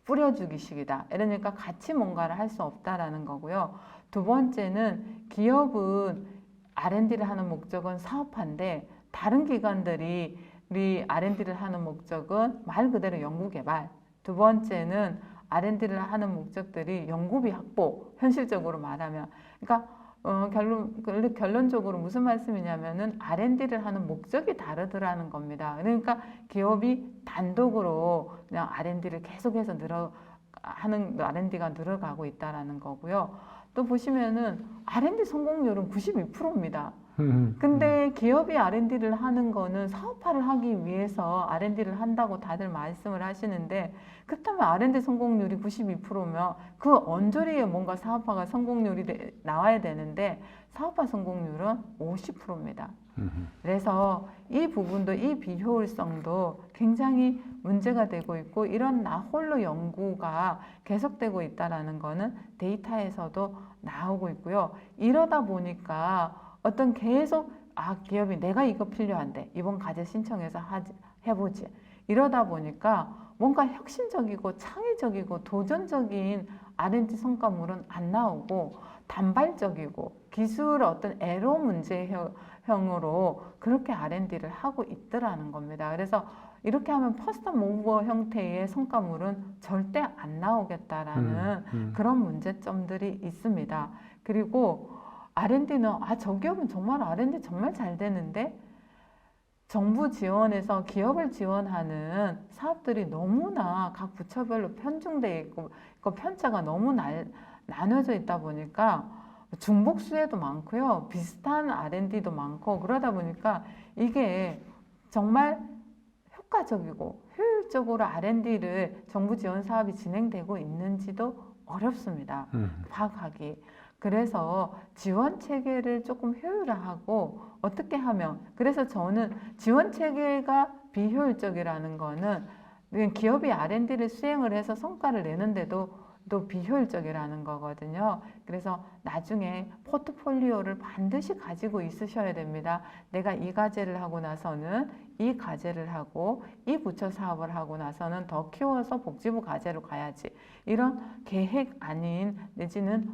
B: 뿌려주기식이다. 이러니까 같이 뭔가를 할 수 없다라는 거고요. 두 번째는 기업은 R&D를 하는 목적은 사업화인데 다른 기관들이 R&D를 하는 목적은 말 그대로 연구개발. 두 번째는 R&D를 하는 목적들이 연구비 확보. 현실적으로 말하면. 그러니까 결론적으로 무슨 말씀이냐면은 R&D를 하는 목적이 다르더라는 겁니다. 그러니까 기업이 단독으로 그냥 R&D를 계속해서 R&D가 늘어가고 있다라는 거고요. 또 보시면은 R&D 성공률은 92%입니다. 근데 기업이 R&D를 하는 거는 사업화를 하기 위해서 R&D를 한다고 다들 말씀을 하시는데, 그렇다면 R&D 성공률이 92%면 그 언저리에 뭔가 사업화가 성공률이 나와야 되는데 사업화 성공률은 50%입니다. 그래서 이 부분도, 이 비효율성도 굉장히 문제가 되고 있고, 이런 나홀로 연구가 계속되고 있다는 거는 데이터에서도 나오고 있고요. 이러다 보니까 어떤 계속 기업이 내가 이거 필요한데 이번 과제 신청해서 해보지, 이러다 보니까 뭔가 혁신적이고 창의적이고 도전적인 R&D 성과물은 안 나오고 단발적이고 기술 어떤 에러 문제형으로 그렇게 R&D를 하고 있더라는 겁니다. 그래서 이렇게 하면 퍼스트 모버 형태의 성과물은 절대 안 나오겠다라는 그런 문제점들이 있습니다. 그리고 R&D는 저 기업은 정말 R&D 정말 잘 되는데, 정부 지원에서 기업을 지원하는 사업들이 너무나 각 부처별로 편중되어 있고 그 편차가 너무 나눠져 있다 보니까 중복수혜도 많고요, 비슷한 R&D도 많고, 그러다 보니까 이게 정말 효과적이고 효율적으로 R&D를 정부 지원 사업이 진행되고 있는지도 어렵습니다. 파악하기. 그래서 지원 체계를 조금 효율화하고 어떻게 하면, 그래서 저는 지원 체계가 비효율적이라는 거는 기업이 R&D를 수행을 해서 성과를 내는데도 또 비효율적이라는 거거든요. 그래서 나중에 포트폴리오를 반드시 가지고 있으셔야 됩니다. 내가 이 과제를 하고 나서는 이 과제를 하고 이 부처 사업을 하고 나서는 더 키워서 복지부 과제로 가야지, 이런 계획 아닌 내지는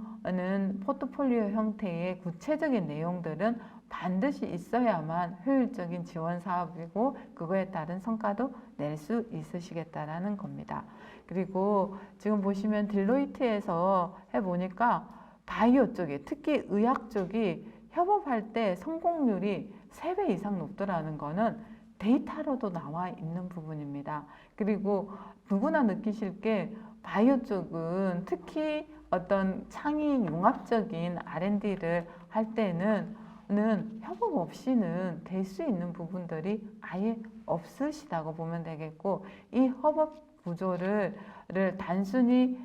B: 포트폴리오 형태의 구체적인 내용들은 반드시 있어야만 효율적인 지원 사업이고 그거에 따른 성과도 낼 수 있으시겠다라는 겁니다. 그리고 지금 보시면 딜로이트에서 해보니까 바이오 쪽이, 특히 의학 쪽이 협업할 때 성공률이 3배 이상 높더라는 거는 데이터로도 나와 있는 부분입니다. 그리고 누구나 느끼실 게 바이오 쪽은 특히 어떤 창의 융합적인 R&D를 할 때는 협업 없이는 될 수 있는 부분들이 아예 없으시다고 보면 되겠고, 이 협업 구조를 단순히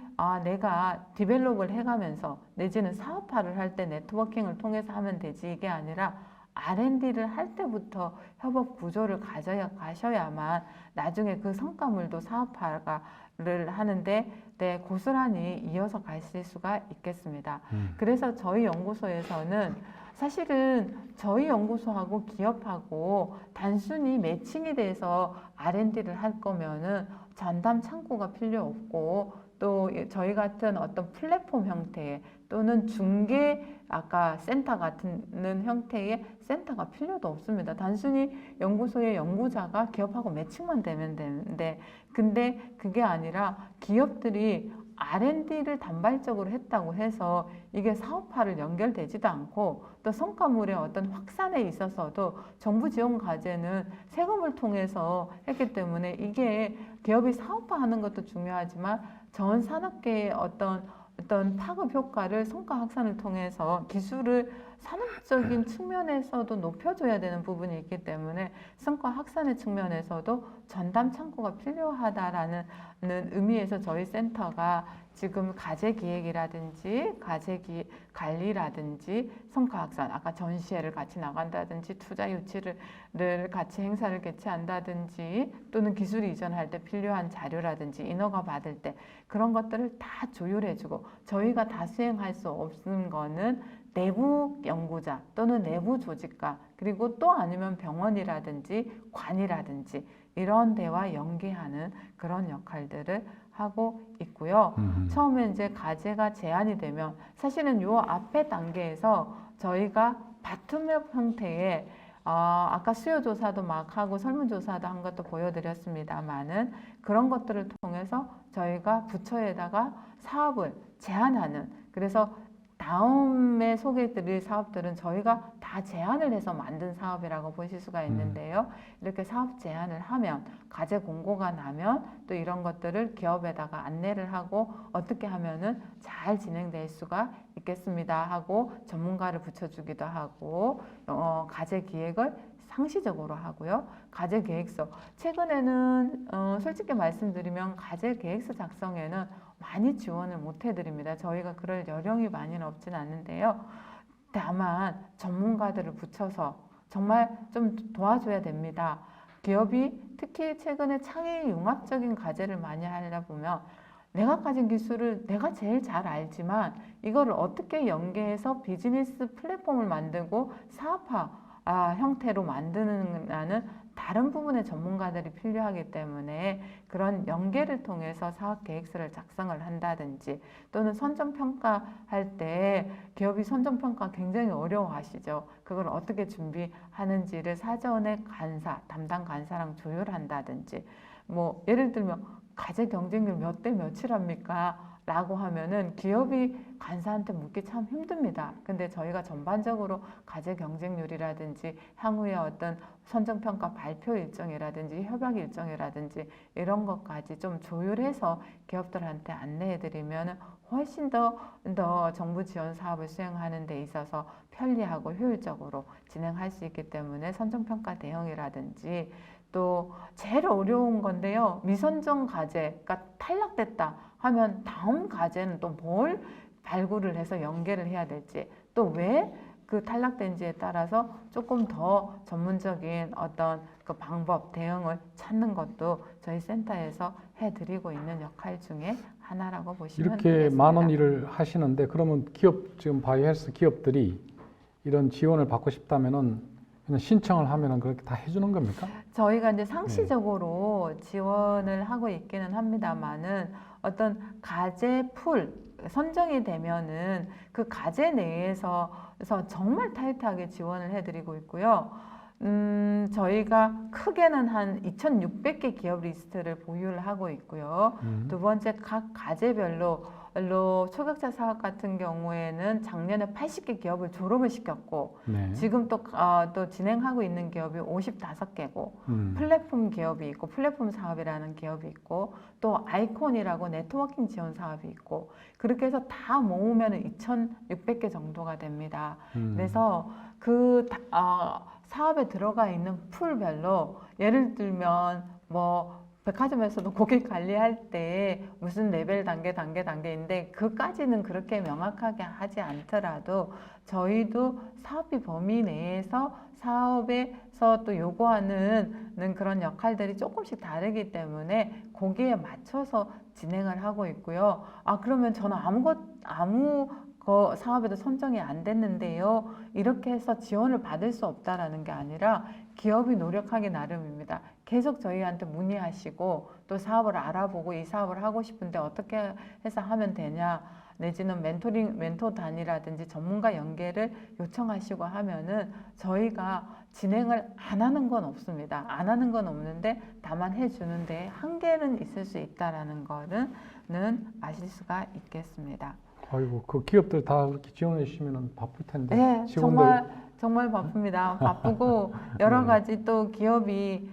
B: 내가 디벨롭을 해가면서 내지는 사업화를 할 때 네트워킹을 통해서 하면 되지, 이게 아니라 R&D를 할 때부터 협업 구조를 가셔야만 나중에 그 성과물도 사업화를 하는데 고스란히 이어서 가실 수가 있겠습니다. 그래서 저희 연구소에서는 사실은 저희 연구소하고 기업하고 단순히 매칭이 돼서 R&D를 할 거면은 전담 창구가 필요 없고, 또 저희 같은 어떤 플랫폼 형태 또는 중개 센터 같은 형태의 센터가 필요도 없습니다. 단순히 연구소의 연구자가 기업하고 매칭만 되면 되는데, 근데 그게 아니라 기업들이 R&D를 단발적으로 했다고 해서 이게 사업화를 연결되지도 않고, 또 성과물의 어떤 확산에 있어서도 정부 지원 과제는 세금을 통해서 했기 때문에 이게 기업이 사업화하는 것도 중요하지만 전 산업계의 어떤 파급 효과를 성과 확산을 통해서 기술을 산업적인 측면에서도 높여줘야 되는 부분이 있기 때문에 성과 확산의 측면에서도 전담 창구가 필요하다라는 의미에서 저희 센터가 지금 과제 기획이라든지 과제 관리라든지 성과 확산, 아까 전시회를 같이 나간다든지 투자 유치를 같이 행사를 개최한다든지 또는 기술 이전할 때 필요한 자료라든지 인허가 받을 때 그런 것들을 다 조율해주고, 저희가 다 수행할 수 없는 거는 내부 연구자 또는 내부 조직과, 그리고 또 아니면 병원이라든지 관이라든지 이런 데와 연계하는 그런 역할들을 하고 있고요. 처음에 이제 과제가 제안이 되면 사실은 요 앞에 단계에서 저희가 바텀업 형태의 아까 수요조사도 막 하고 설문조사도 한 것도 보여드렸습니다만은 그런 것들을 통해서 저희가 부처에다가 사업을 제안하는, 그래서 다음에 소개해드릴 사업들은 저희가 다 제안을 해서 만든 사업이라고 보실 수가 있는데요. 이렇게 사업 제안을 하면, 과제 공고가 나면 또 이런 것들을 기업에다가 안내를 하고 어떻게 하면은 잘 진행될 수가 있겠습니다 하고 전문가를 붙여주기도 하고 과제 기획을 상시적으로 하고요. 과제 계획서. 최근에는 솔직히 말씀드리면 과제 계획서 작성에는 많이 지원을 못 해드립니다. 저희가 그럴 여력이 많이는 없진 않는데요. 다만 전문가들을 붙여서 정말 좀 도와줘야 됩니다. 기업이 특히 최근에 창의 융합적인 과제를 많이 하려 보면 내가 가진 기술을 내가 제일 잘 알지만 이거를 어떻게 연계해서 비즈니스 플랫폼을 만들고 사업화 형태로 만드는 다른 부분의 전문가들이 필요하기 때문에 그런 연계를 통해서 사업 계획서를 작성을 한다든지 또는 선정평가할 때 기업이 선정평가 굉장히 어려워하시죠. 그걸 어떻게 준비하는지를 사전에 담당 간사랑 조율한다든지 뭐 예를 들면 과제 경쟁률 몇 대 몇을 합니까? 라고 하면은 기업이 간사한테 묻기 참 힘듭니다. 근데 저희가 전반적으로 과제 경쟁률이라든지 향후의 어떤 선정평가 발표 일정이라든지 협약 일정이라든지 이런 것까지 좀 조율해서 기업들한테 안내해드리면 훨씬 더 정부 지원 사업을 수행하는 데 있어서 편리하고 효율적으로 진행할 수 있기 때문에 선정평가 대응이라든지 또 제일 어려운 건데요. 미선정 과제가 탈락됐다 하면 다음 과제는 또 뭘 발굴을 해서 연계를 해야 될지 또 왜 그 탈락된지에 따라서 조금 더 전문적인 어떤 그 방법 대응을 찾는 것도 저희 센터에서 해드리고 있는 역할 중에 하나라고 보시면
A: 이렇게
B: 되겠습니다.
A: 많은 일을 하시는데 그러면 지금 바이오헬스 기업들이 이런 지원을 받고 싶다면은 그냥 신청을 하면은 그렇게 다 해주는 겁니까?
B: 저희가 이제 상시적으로 지원을 하고 있기는 합니다만은 어떤 과제 풀 선정이 되면은 그 과제 내에서 정말 타이트하게 지원을 해드리고 있고요. 저희가 크게는 한 2,600개 기업 리스트를 보유를 하고 있고요. 두 번째 각 과제별로 초격차 사업 같은 경우에는 작년에 80개 기업을 졸업을 시켰고
A: 네.
B: 지금 또 진행하고 있는 기업이 55개고 플랫폼 기업이 있고 플랫폼 사업이라는 기업이 있고 또 아이콘이라고 네트워킹 지원 사업이 있고 그렇게 해서 다 모으면 2,600개 정도가 됩니다. 그래서 그 사업에 들어가 있는 풀별로 예를 들면 뭐 백화점에서도 고객 관리할 때 무슨 레벨 단계인데 그까지는 그렇게 명확하게 하지 않더라도 저희도 사업비 범위 내에서 사업에서 또 요구하는 그런 역할들이 조금씩 다르기 때문에 거기에 맞춰서 진행을 하고 있고요. 그러면 저는 아무 사업에도 선정이 안 됐는데요. 이렇게 해서 지원을 받을 수 없다라는 게 아니라 기업이 노력하기 나름입니다. 계속 저희한테 문의하시고 또 사업을 알아보고 이 사업을 하고 싶은데 어떻게 해서 하면 되냐 내지는 멘토 단이라든지 전문가 연계를 요청하시고 하면은 저희가 진행을 안 하는 건 없습니다. 안 하는 건 없는데 다만 해주는데 한계는 있을 수 있다라는 거는 아실 수가 있겠습니다.
A: 아이고 그 기업들 다 그렇게 지원해 주시면 바쁠 텐데.
B: 네,
A: 직원들
B: 정말 바쁩니다. 바쁘고 여러
A: 네.
B: 가지 또 기업이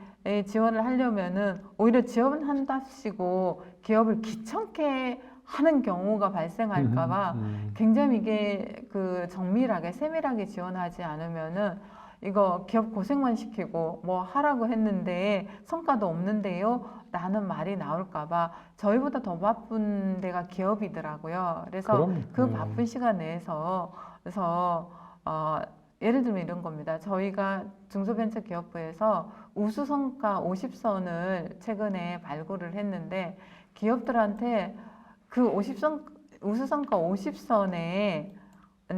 B: 지원을 하려면은 오히려 지원을 한답시고 기업을 귀찮게 하는 경우가 발생할까봐 굉장히 이게 그 정밀하게 세밀하게 지원하지 않으면은 이거 기업 고생만 시키고 뭐 하라고 했는데 성과도 없는데요 라는 말이 나올까봐 저희보다 더 바쁜 데가 기업이더라고요. 그래서 그 바쁜 시간 내에서 예를 들면 이런 겁니다. 저희가 중소벤처기업부에서 우수성과 50선을 최근에 발굴을 했는데 기업들한테 그 우수성과 50선에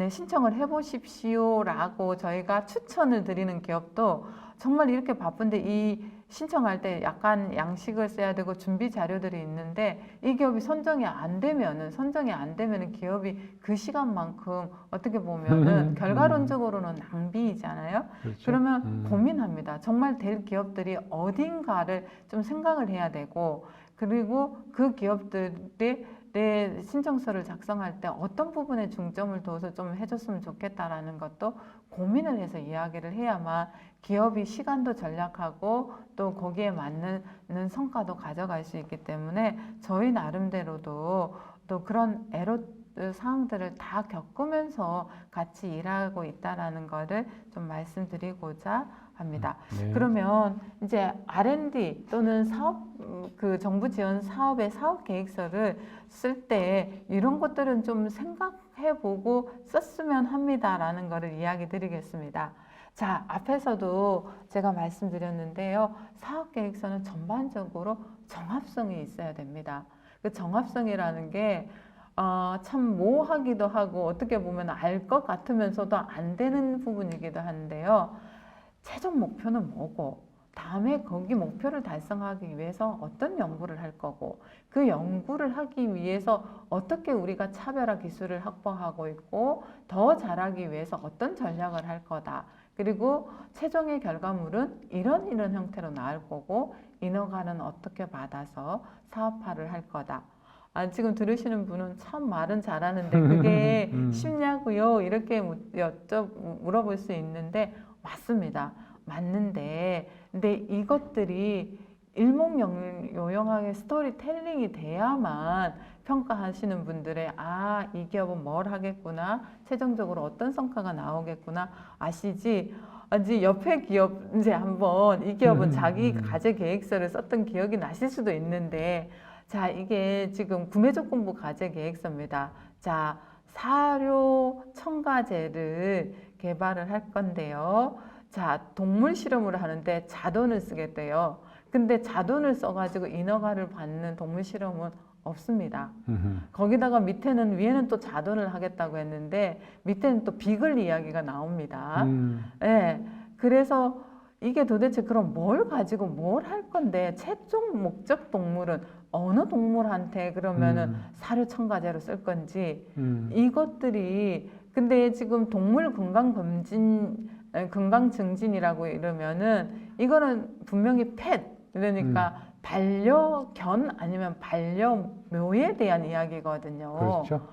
B: 신청을 해보십시오라고 저희가 추천을 드리는 기업도 정말 이렇게 바쁜데 이 신청할 때 약간 양식을 써야 되고 준비 자료들이 있는데 이 기업이 선정이 안 되면은 기업이 그 시간만큼 어떻게 보면은 결과론적으로는 낭비이잖아요.
A: 그렇죠.
B: 그러면 고민합니다. 정말 될 기업들이 어딘가를 좀 생각을 해야 되고 그리고 그 기업들이 내 신청서를 작성할 때 어떤 부분에 중점을 둬서 좀 해줬으면 좋겠다라는 것도 고민을 해서 이야기를 해야만 기업이 시간도 절약하고 또 거기에 맞는 성과도 가져갈 수 있기 때문에 저희 나름대로도 또 그런 애로 사항들을 다 겪으면서 같이 일하고 있다라는 거를 좀 말씀드리고자 합니다.
A: 네.
B: 그러면 이제 R&D 또는 사업 그 정부 지원 사업의 사업 계획서를 쓸 때 이런 것들은 좀 생각해 보고 썼으면 합니다라는 거를 이야기 드리겠습니다. 자, 앞에서도 제가 말씀드렸는데요. 사업 계획서는 전반적으로 정합성이 있어야 됩니다. 그 정합성이라는 게 참 모호하기도 하고 어떻게 보면 알 것 같으면서도 안 되는 부분이기도 한데요. 최종 목표는 뭐고, 다음에 거기 목표를 달성하기 위해서 어떤 연구를 할 거고, 그 연구를 하기 위해서 어떻게 우리가 차별화 기술을 확보하고 있고, 더 잘하기 위해서 어떤 전략을 할 거다. 그리고 최종의 결과물은 이런 형태로 나올 거고, 인허가는 어떻게 받아서 사업화를 할 거다. 지금 들으시는 분은 참 말은 잘하는데 그게 쉽냐고요? 이렇게 물어볼 수 있는데 맞습니다. 맞는데 근데 이것들이 일목요연하게 스토리텔링이 돼야만 평가하시는 분들의 이 기업은 뭘 하겠구나, 최종적으로 어떤 성과가 나오겠구나 아시지? 아직 옆에 기업 이제 한번 이 기업은 자기 과제 계획서를 썼던 기억이 나실 수도 있는데 자, 이게 지금 구매조건부 과제 계획서입니다. 자, 사료 첨가제를 개발을 할 건데요. 자, 동물 실험을 하는데 자돈을 쓰겠대요. 근데 자돈을 써가지고 인허가를 받는 동물 실험은 없습니다. 거기다가 위에는 또 자돈을 하겠다고 했는데 밑에는 또 비글 이야기가 나옵니다. 네, 그래서 이게 도대체 그럼 뭘 가지고 뭘 할 건데 최종 목적 동물은 어느 동물한테 그러면은 사료 첨가제로 쓸 건지 이것들이 근데 지금 동물 건강 증진이라고 이러면은 이거는 분명히 펫 그러니까 반려견 아니면 반려묘에 대한 이야기거든요.
A: 그렇죠.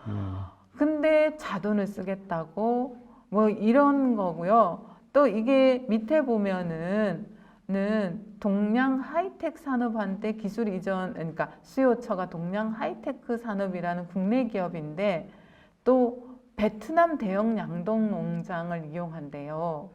B: 근데 자돈을 쓰겠다고 뭐 이런 거고요. 또 이게 밑에 보면은 동양 하이텍 산업한테 기술 이전, 그러니까 수요처가 동양 하이테크 산업이라는 국내 기업인데 또 베트남 대형 양동 농장을 이용한대요.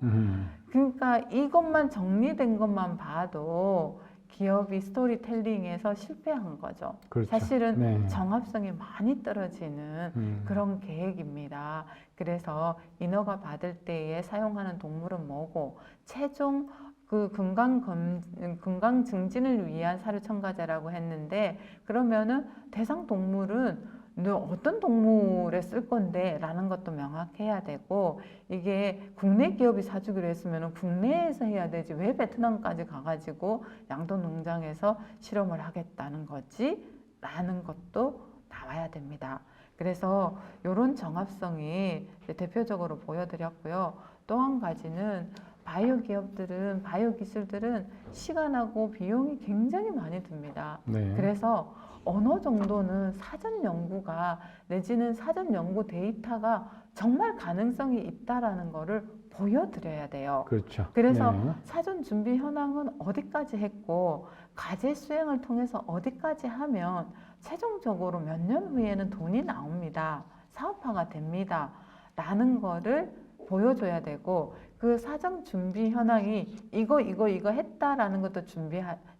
B: 그러니까 이것만 정리된 것만 봐도 기업이 스토리텔링에서 실패한 거죠.
A: 그렇죠.
B: 사실은
A: 네.
B: 정합성이 많이 떨어지는 그런 계획입니다. 그래서 인허가 받을 때에 사용하는 동물은 뭐고 최종 그 건강 증진을 위한 사료 첨가제라고 했는데 그러면은 대상 동물은 어떤 동물에 쓸 건데 라는 것도 명확해야 되고 이게 국내 기업이 사주기로 했으면 국내에서 해야 되지 왜 베트남까지 가가지고 양돈 농장에서 실험을 하겠다는 거지? 라는 것도 나와야 됩니다. 그래서 이런 정합성이 대표적으로 보여드렸고요. 또 한 가지는 바이오 기업들은 바이오 기술들은 시간하고 비용이 굉장히 많이 듭니다.
A: 네.
B: 그래서 어느 정도는 사전 연구가 내지는 사전 연구 데이터가 정말 가능성이 있다라는 거를 보여드려야 돼요.
A: 그렇죠.
B: 그래서
A: 네.
B: 사전 준비 현황은 어디까지 했고 과제 수행을 통해서 어디까지 하면 최종적으로 몇 년 후에는 돈이 나옵니다. 사업화가 됩니다. 라는 거를 보여줘야 되고 그 사전 준비 현황이 이거 했다라는 것도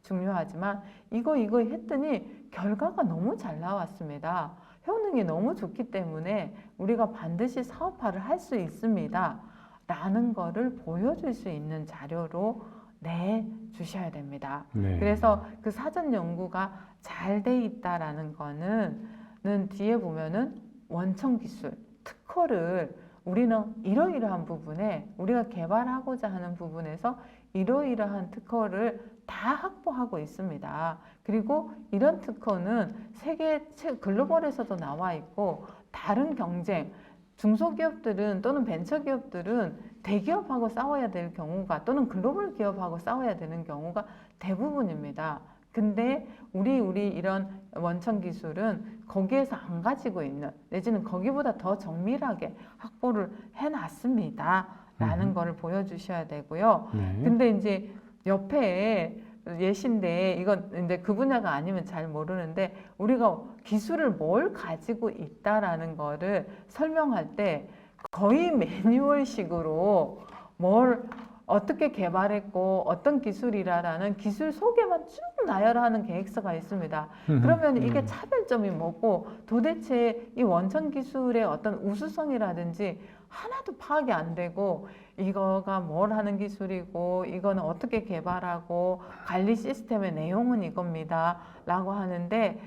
B: 중요하지만 이거 했더니 결과가 너무 잘 나왔습니다. 효능이 너무 좋기 때문에 우리가 반드시 사업화를 할 수 있습니다. 라는 거를 보여줄 수 있는 자료로 내주셔야 됩니다.
A: 네.
B: 그래서 그 사전 연구가 잘 돼 있다라는 거는 뒤에 보면은 원천 기술, 특허를 우리는 이러이러한 부분에 우리가 개발하고자 하는 부분에서 이러이러한 특허를 다 확보하고 있습니다. 그리고 이런 특허는 세계 글로벌에서도 나와 있고 다른 경쟁, 중소기업들은 또는 벤처기업들은 대기업하고 싸워야 될 경우가 또는 글로벌 기업하고 싸워야 되는 경우가 대부분입니다. 근데 우리 이런 원천 기술은 거기에서 안 가지고 있는 내지는 거기보다 더 정밀하게 확보를 해놨습니다. 라는 거를 보여주셔야 되고요.
A: 네.
B: 근데 이제 옆에 예시인데 이건 이제 그 분야가 아니면 잘 모르는데 우리가 기술을 뭘 가지고 있다라는 거를 설명할 때 거의 매뉴얼식으로 뭘 어떻게 개발했고 어떤 기술이라는 기술 소개만 쭉 나열하는 계획서가 있습니다. 그러면 이게 차별점이 뭐고 도대체 이 원천 기술의 어떤 우수성이라든지 하나도 파악이 안 되고 이거가 뭘 하는 기술이고 이거는 어떻게 개발하고 관리 시스템의 내용은 이겁니다 라고 하는데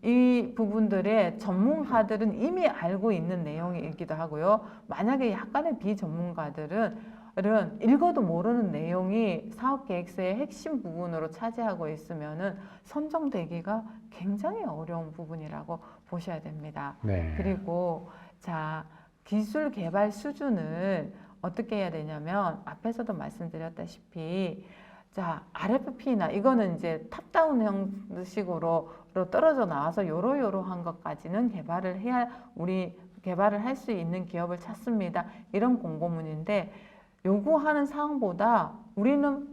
B: 이 부분들의 전문가들은 이미 알고 있는 내용이기도 하고요. 만약에 약간의 비전문가들은 읽어도 모르는 내용이 사업계획서의 핵심 부분으로 차지하고 있으면은 선정되기가 굉장히 어려운 부분이라고 보셔야 됩니다.
A: 네.
B: 그리고 자, 기술 개발 수준을 어떻게 해야 되냐면 앞에서도 말씀드렸다시피 자, RFP나 이거는 이제 탑다운 형식으로 떨어져 나와서 요러요러한 것까지는 개발을 할 수 있는 기업을 찾습니다. 이런 공고문인데 요구하는 사항보다 우리는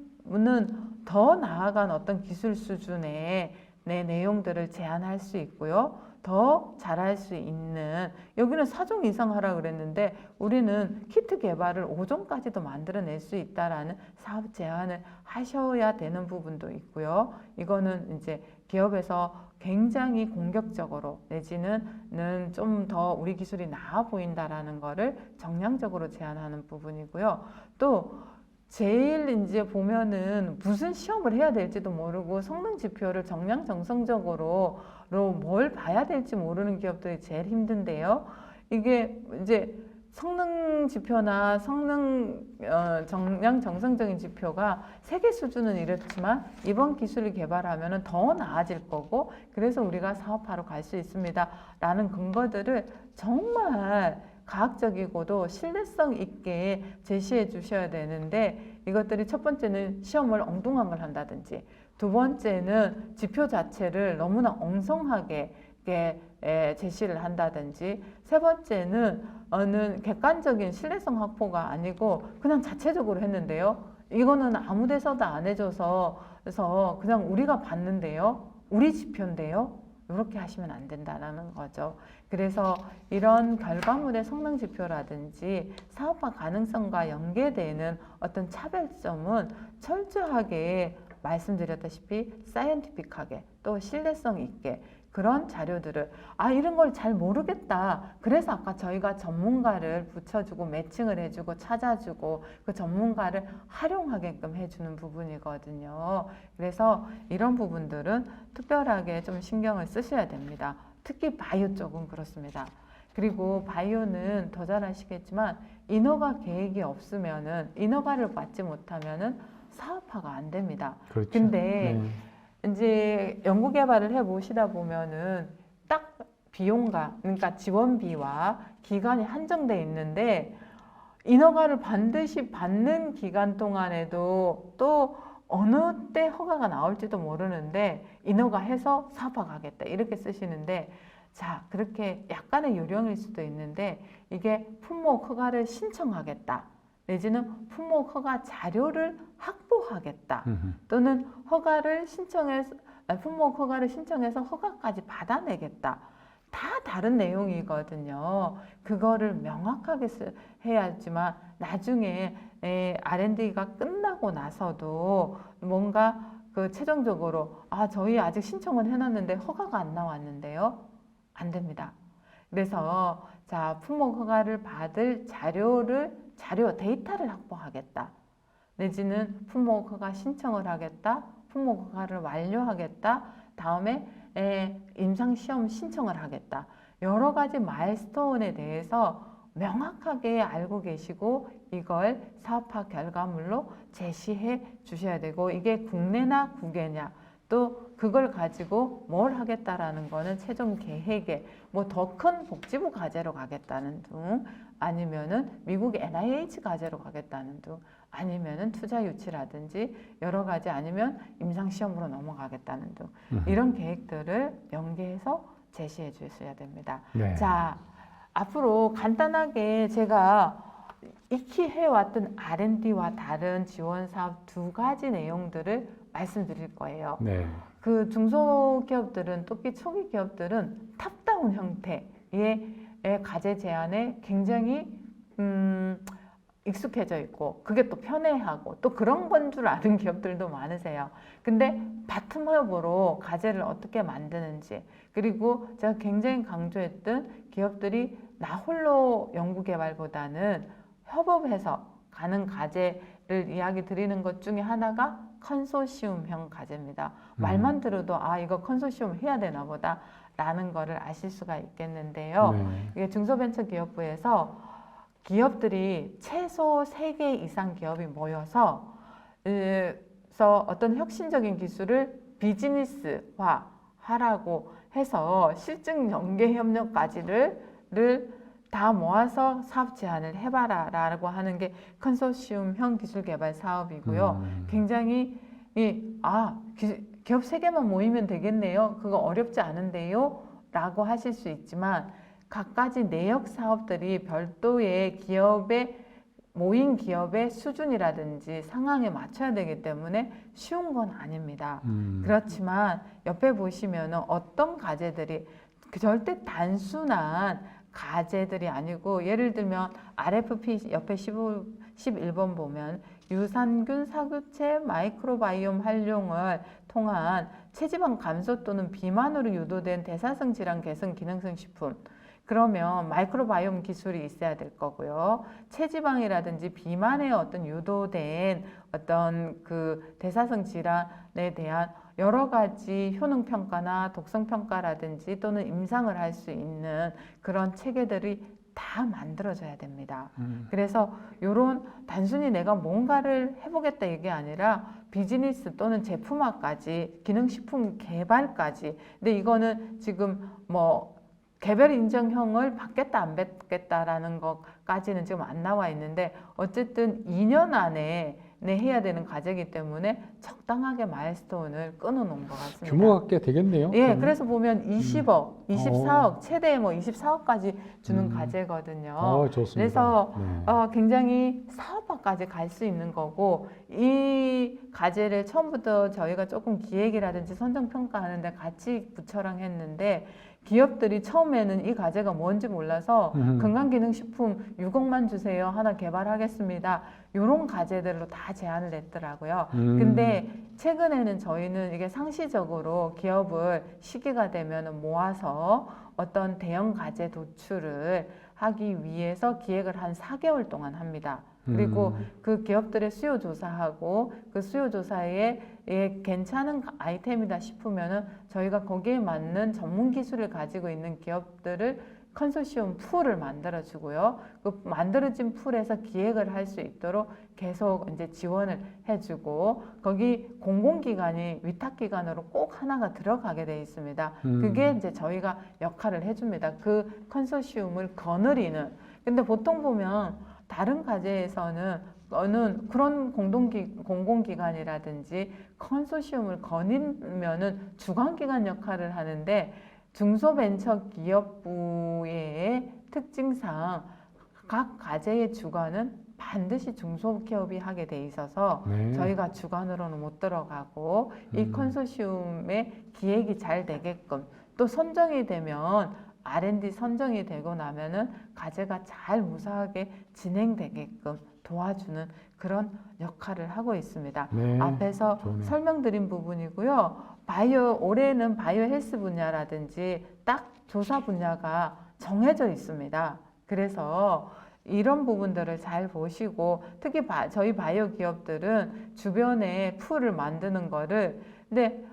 B: 더 나아간 어떤 기술 수준의 내용들을 제안할 수 있고요. 더 잘할 수 있는 여기는 4종 이상 하라 그랬는데 우리는 키트 개발을 5종까지도 만들어낼 수 있다라는 사업 제안을 하셔야 되는 부분도 있고요. 이거는 이제 기업에서 굉장히 공격적으로 내지는 좀 더 우리 기술이 나아 보인다라는 거를 정량적으로 제안하는 부분이고요. 또 제일 이제 보면은 무슨 시험을 해야 될지도 모르고 성능 지표를 정량정성적으로 뭘 봐야 될지 모르는 기업들이 제일 힘든데요. 이게 이제 성능 지표나 정량정성적인 지표가 세계 수준은 이렇지만 이번 기술을 개발하면 더 나아질 거고 그래서 우리가 사업화로 갈 수 있습니다. 라는 근거들을 정말 과학적이고도 신뢰성 있게 제시해 주셔야 되는데 이것들이 첫 번째는 시험을 엉뚱한 걸 한다든지 두 번째는 지표 자체를 너무나 엉성하게 제시를 한다든지 세 번째는 어느 객관적인 신뢰성 확보가 아니고 그냥 자체적으로 했는데요. 이거는 아무 데서도 안 해줘서 그래서 그냥 우리가 봤는데요. 우리 지표인데요. 이렇게 하시면 안 된다는 거죠. 그래서 이런 결과물의 성능 지표라든지 사업화 가능성과 연계되는 어떤 차별점은 철저하게 말씀드렸다시피 사이언티픽하게 또 신뢰성 있게 그런 자료들을 이런 걸 잘 모르겠다. 그래서 아까 저희가 전문가를 붙여주고 매칭을 해주고 찾아주고 그 전문가를 활용하게끔 해주는 부분이거든요. 그래서 이런 부분들은 특별하게 좀 신경을 쓰셔야 됩니다. 특히 바이오 쪽은 그렇습니다. 그리고 바이오는 더 잘 아시겠지만 인허가 계획이 없으면은 인허가를 받지 못하면은 사업화가 안 됩니다.
A: 그렇죠.
B: 근데 이제 연구 개발을 해 보시다 보면은 딱 비용과 그러니까 지원비와 기간이 한정돼 있는데 인허가를 반드시 받는 기간 동안에도 또 어느 때 허가가 나올지도 모르는데 인허가해서 사업화 가겠다 이렇게 쓰시는데 자 그렇게 약간의 요령일 수도 있는데 이게 품목 허가를 신청하겠다 내지는 품목 허가 자료를 확보하겠다 또는 품목 허가를 신청해서 허가까지 받아내겠다 다 다른 내용이거든요. 그거를 명확하게 해야지만 나중에 R&D가 끝나고 나서도 뭔가 그 최종적으로 저희 아직 신청은 해놨는데 허가가 안 나왔는데요. 안 됩니다. 그래서 자 품목 허가를 받을 데이터를 확보하겠다. 내지는 품목 허가 신청을 하겠다. 품목 허가를 완료하겠다. 다음에 임상시험 신청을 하겠다. 여러 가지 마일스톤에 대해서 명확하게 알고 계시고 이걸 사업화 결과물로 제시해 주셔야 되고 이게 국내나 국외냐 또 그걸 가지고 뭘 하겠다라는 거는 최종 계획에 뭐 더 큰 복지부 과제로 가겠다는 등 아니면은 미국 NIH 과제로 가겠다는 등 아니면은 투자 유치라든지 여러 가지 아니면 임상시험으로 넘어가겠다는 등
A: 음.
B: 이런 계획들을 연계해서 제시해 주셔야 됩니다.
A: 네.
B: 자, 앞으로 간단하게 제가 익히 해왔던 R&D와 다른 지원 사업 두 가지 내용들을 말씀드릴 거예요.
A: 네.
B: 그 중소기업들은 특히 초기 기업들은 탑다운 형태의 과제 제안에 굉장히 익숙해져 있고 그게 또 편해하고 또 그런 건 줄 아는 기업들도 많으세요. 근데 바텀업으로 과제를 어떻게 만드는지 그리고 제가 굉장히 강조했던 기업들이 나 홀로 연구개발보다는 협업해서 가는 과제를 이야기 드리는 것 중에 하나가 컨소시엄형 과제입니다. 말만 들어도 아 이거 컨소시엄 해야 되나 보다 라는 거를 아실 수가 있겠는데요.
A: 네.
B: 이게 중소벤처기업부에서 기업들이 최소 3개 이상 기업이 모여서 그래서 어떤 혁신적인 기술을 비즈니스화 하라고 해서 실증 연계 협력까지를 다 모아서 사업 제안을 해봐라 라고 하는 게 컨소시엄형 기술 개발 사업이고요. 굉장히 기업 3개만 모이면 되겠네요. 그거 어렵지 않은데요. 라고 하실 수 있지만 각가지 내역 사업들이 별도의 모인 기업의 수준이라든지 상황에 맞춰야 되기 때문에 쉬운 건 아닙니다. 그렇지만 옆에 보시면 어떤 과제들이 절대 단순한 과제들이 아니고 예를 들면 RFP 옆에 11번 보면 유산균 사교체 마이크로바이옴 활용을 통한 체지방 감소 또는 비만으로 유도된 대사성 질환 개선 기능성 식품 그러면 마이크로바이옴 기술이 있어야 될 거고요. 체지방이라든지 비만에 어떤 유도된 어떤 그 대사성 질환에 대한 여러 가지 효능 평가나 독성 평가라든지 또는 임상을 할 수 있는 그런 체계들이 다 만들어져야 됩니다. 그래서 이런 단순히 내가 뭔가를 해보겠다 이게 아니라 비즈니스 또는 제품화까지 기능식품 개발까지 근데 이거는 지금 뭐 개별 인정형을 받겠다 안 받겠다라는 것까지는 지금 안 나와 있는데 어쨌든 2년 안에 해야 되는 과제이기 때문에 적당하게 마일스톤을 끊어놓은 것 같습니다.
A: 규모가 꽤 되겠네요.
B: 예,
A: 그러면?
B: 그래서 보면 20억, 24억, 최대 뭐 24억까지 주는 과제거든요.
A: 좋습니다.
B: 그래서
A: 네.
B: 굉장히 사업화까지 갈 수 있는 거고 이 과제를 처음부터 저희가 조금 기획이라든지 선정평가하는데 같이 부처랑 했는데 기업들이 처음에는 이 과제가 뭔지 몰라서 건강기능식품 6억만 주세요. 하나 개발하겠습니다. 이런 과제들로 다 제안을 냈더라고요. 근데 최근에는 저희는 이게 상시적으로 기업을 시기가 되면 모아서 어떤 대형 과제 도출을 하기 위해서 기획을 한 4개월 동안 합니다. 그리고 그 기업들의 수요 조사하고 그 수요 조사에 괜찮은 아이템이다 싶으면은 저희가 거기에 맞는 전문 기술을 가지고 있는 기업들을 컨소시엄 풀을 만들어 주고요. 그 만들어진 풀에서 기획을 할 수 있도록 계속 이제 지원을 해주고 거기 공공기관이 위탁기관으로 꼭 하나가 들어가게 돼 있습니다. 그게 이제 저희가 역할을 해줍니다. 그 컨소시엄을 거느리는. 근데 보통 보면 다른 과제에서는 그런 공공기관이라든지 컨소시엄을 거느리면은 주관기관 역할을 하는데 중소벤처기업부의 특징상 각 과제의 주관은 반드시 중소기업이 하게 돼 있어서
A: 네.
B: 저희가 주관으로는 못 들어가고 이 컨소시엄의 기획이 잘 되게끔 또 선정이 되면 R&D 선정이 되고 나면은 과제가 잘 무사하게 진행되게끔 도와주는 그런 역할을 하고 있습니다.
A: 네.
B: 앞에서
A: 좋네요.
B: 설명드린 부분이고요. 올해는 바이오 헬스 분야라든지 딱 조사 분야가 정해져 있습니다. 그래서 이런 부분들을 잘 보시고 특히 저희 바이오 기업들은 주변에 풀을 만드는 거를 근데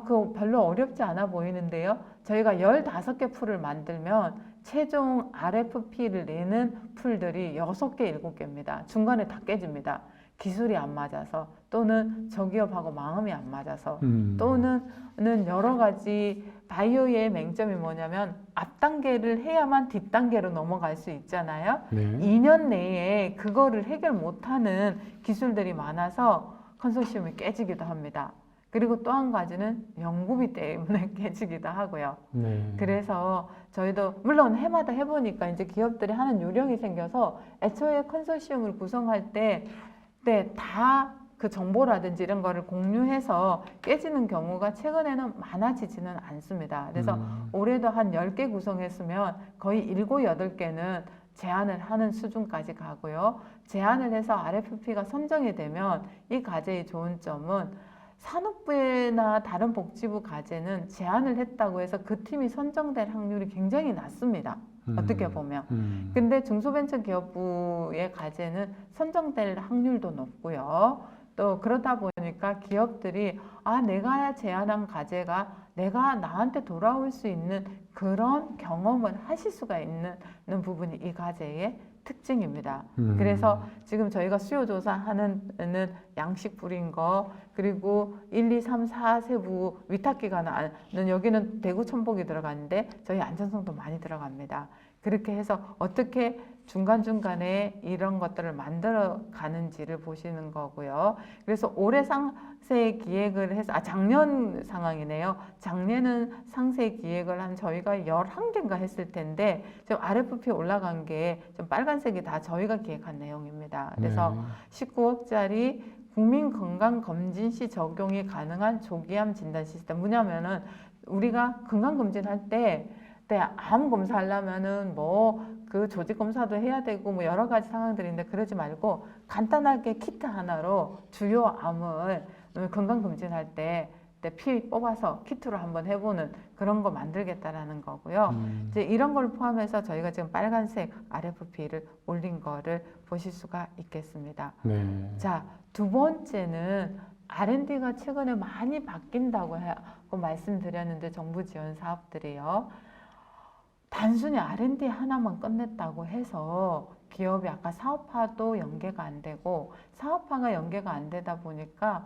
B: 그거 별로 어렵지 않아 보이는데요. 저희가 15개 풀을 만들면 최종 RFP를 내는 풀들이 6개, 7개입니다. 중간에 다 깨집니다. 기술이 안 맞아서 또는 저기업하고 마음이 안 맞아서
A: 음.
B: 또는 여러 가지 바이오의 맹점이 뭐냐면 앞 단계를 해야만 뒷 단계로 넘어갈 수 있잖아요.
A: 네.
B: 2년 내에 그거를 해결 못하는 기술들이 많아서 컨소시엄이 깨지기도 합니다. 그리고 또 한 가지는 연구비 때문에 깨지기도 하고요.
A: 네.
B: 그래서 저희도 물론 해마다 해보니까 이제 기업들이 하는 요령이 생겨서 애초에 컨소시엄을 구성할 때 다 그 정보라든지 이런 거를 공유해서 깨지는 경우가 최근에는 많아지지는 않습니다. 그래서 올해도 한 10개 구성했으면 거의 7, 8개는 제안을 하는 수준까지 가고요. 제안을 해서 RFP가 선정이 되면 이 과제의 좋은 점은 산업부나 다른 복지부 과제는 제안을 했다고 해서 그 팀이 선정될 확률이 굉장히 낮습니다. 어떻게 보면. 근데 중소벤처기업부의 과제는 선정될 확률도 높고요. 또 그러다 보니까 기업들이 내가 제안한 과제가 내가 나한테 돌아올 수 있는 그런 경험을 하실 수가 있는 부분이 이 과제의 특징입니다. 그래서 지금 저희가 수요조사하는 양식 뿌린 거 그리고 1, 2, 3, 4세부 위탁기관은 여기는 대구 첨복이 들어가는데 저희 안전성도 많이 들어갑니다. 그렇게 해서 어떻게 중간중간에 이런 것들을 만들어 가는지를 보시는 거고요. 그래서 올해 상세 기획을 해서 작년 상황이네요. 작년은 상세 기획을 한 저희가 11개인가 했을 텐데 지금 RFP 올라간 게 좀 빨간색이 다 저희가 기획한 내용입니다. 그래서 19억짜리 국민건강검진 시 적용이 가능한 조기암 진단 시스템. 뭐냐면은 우리가 건강검진할 때 암 검사하려면은 그 조직 검사도 해야 되고 여러 가지 상황들인데 그러지 말고 간단하게 키트 하나로 주요 암을 건강검진할 때 피 뽑아서 키트로 한번 해보는 그런 거 만들겠다라는 거고요. 이제 이런 걸 포함해서 저희가 지금 빨간색 RFP를 올린 거를 보실 수가 있겠습니다.
A: 네.
B: 자, 두 번째는 R&D가 최근에 많이 바뀐다고 말씀드렸는데 정부 지원 사업들이요. 단순히 R&D 하나만 끝냈다고 해서 기업이 아까 사업화도 연계가 안 되고 사업화가 연계가 안 되다 보니까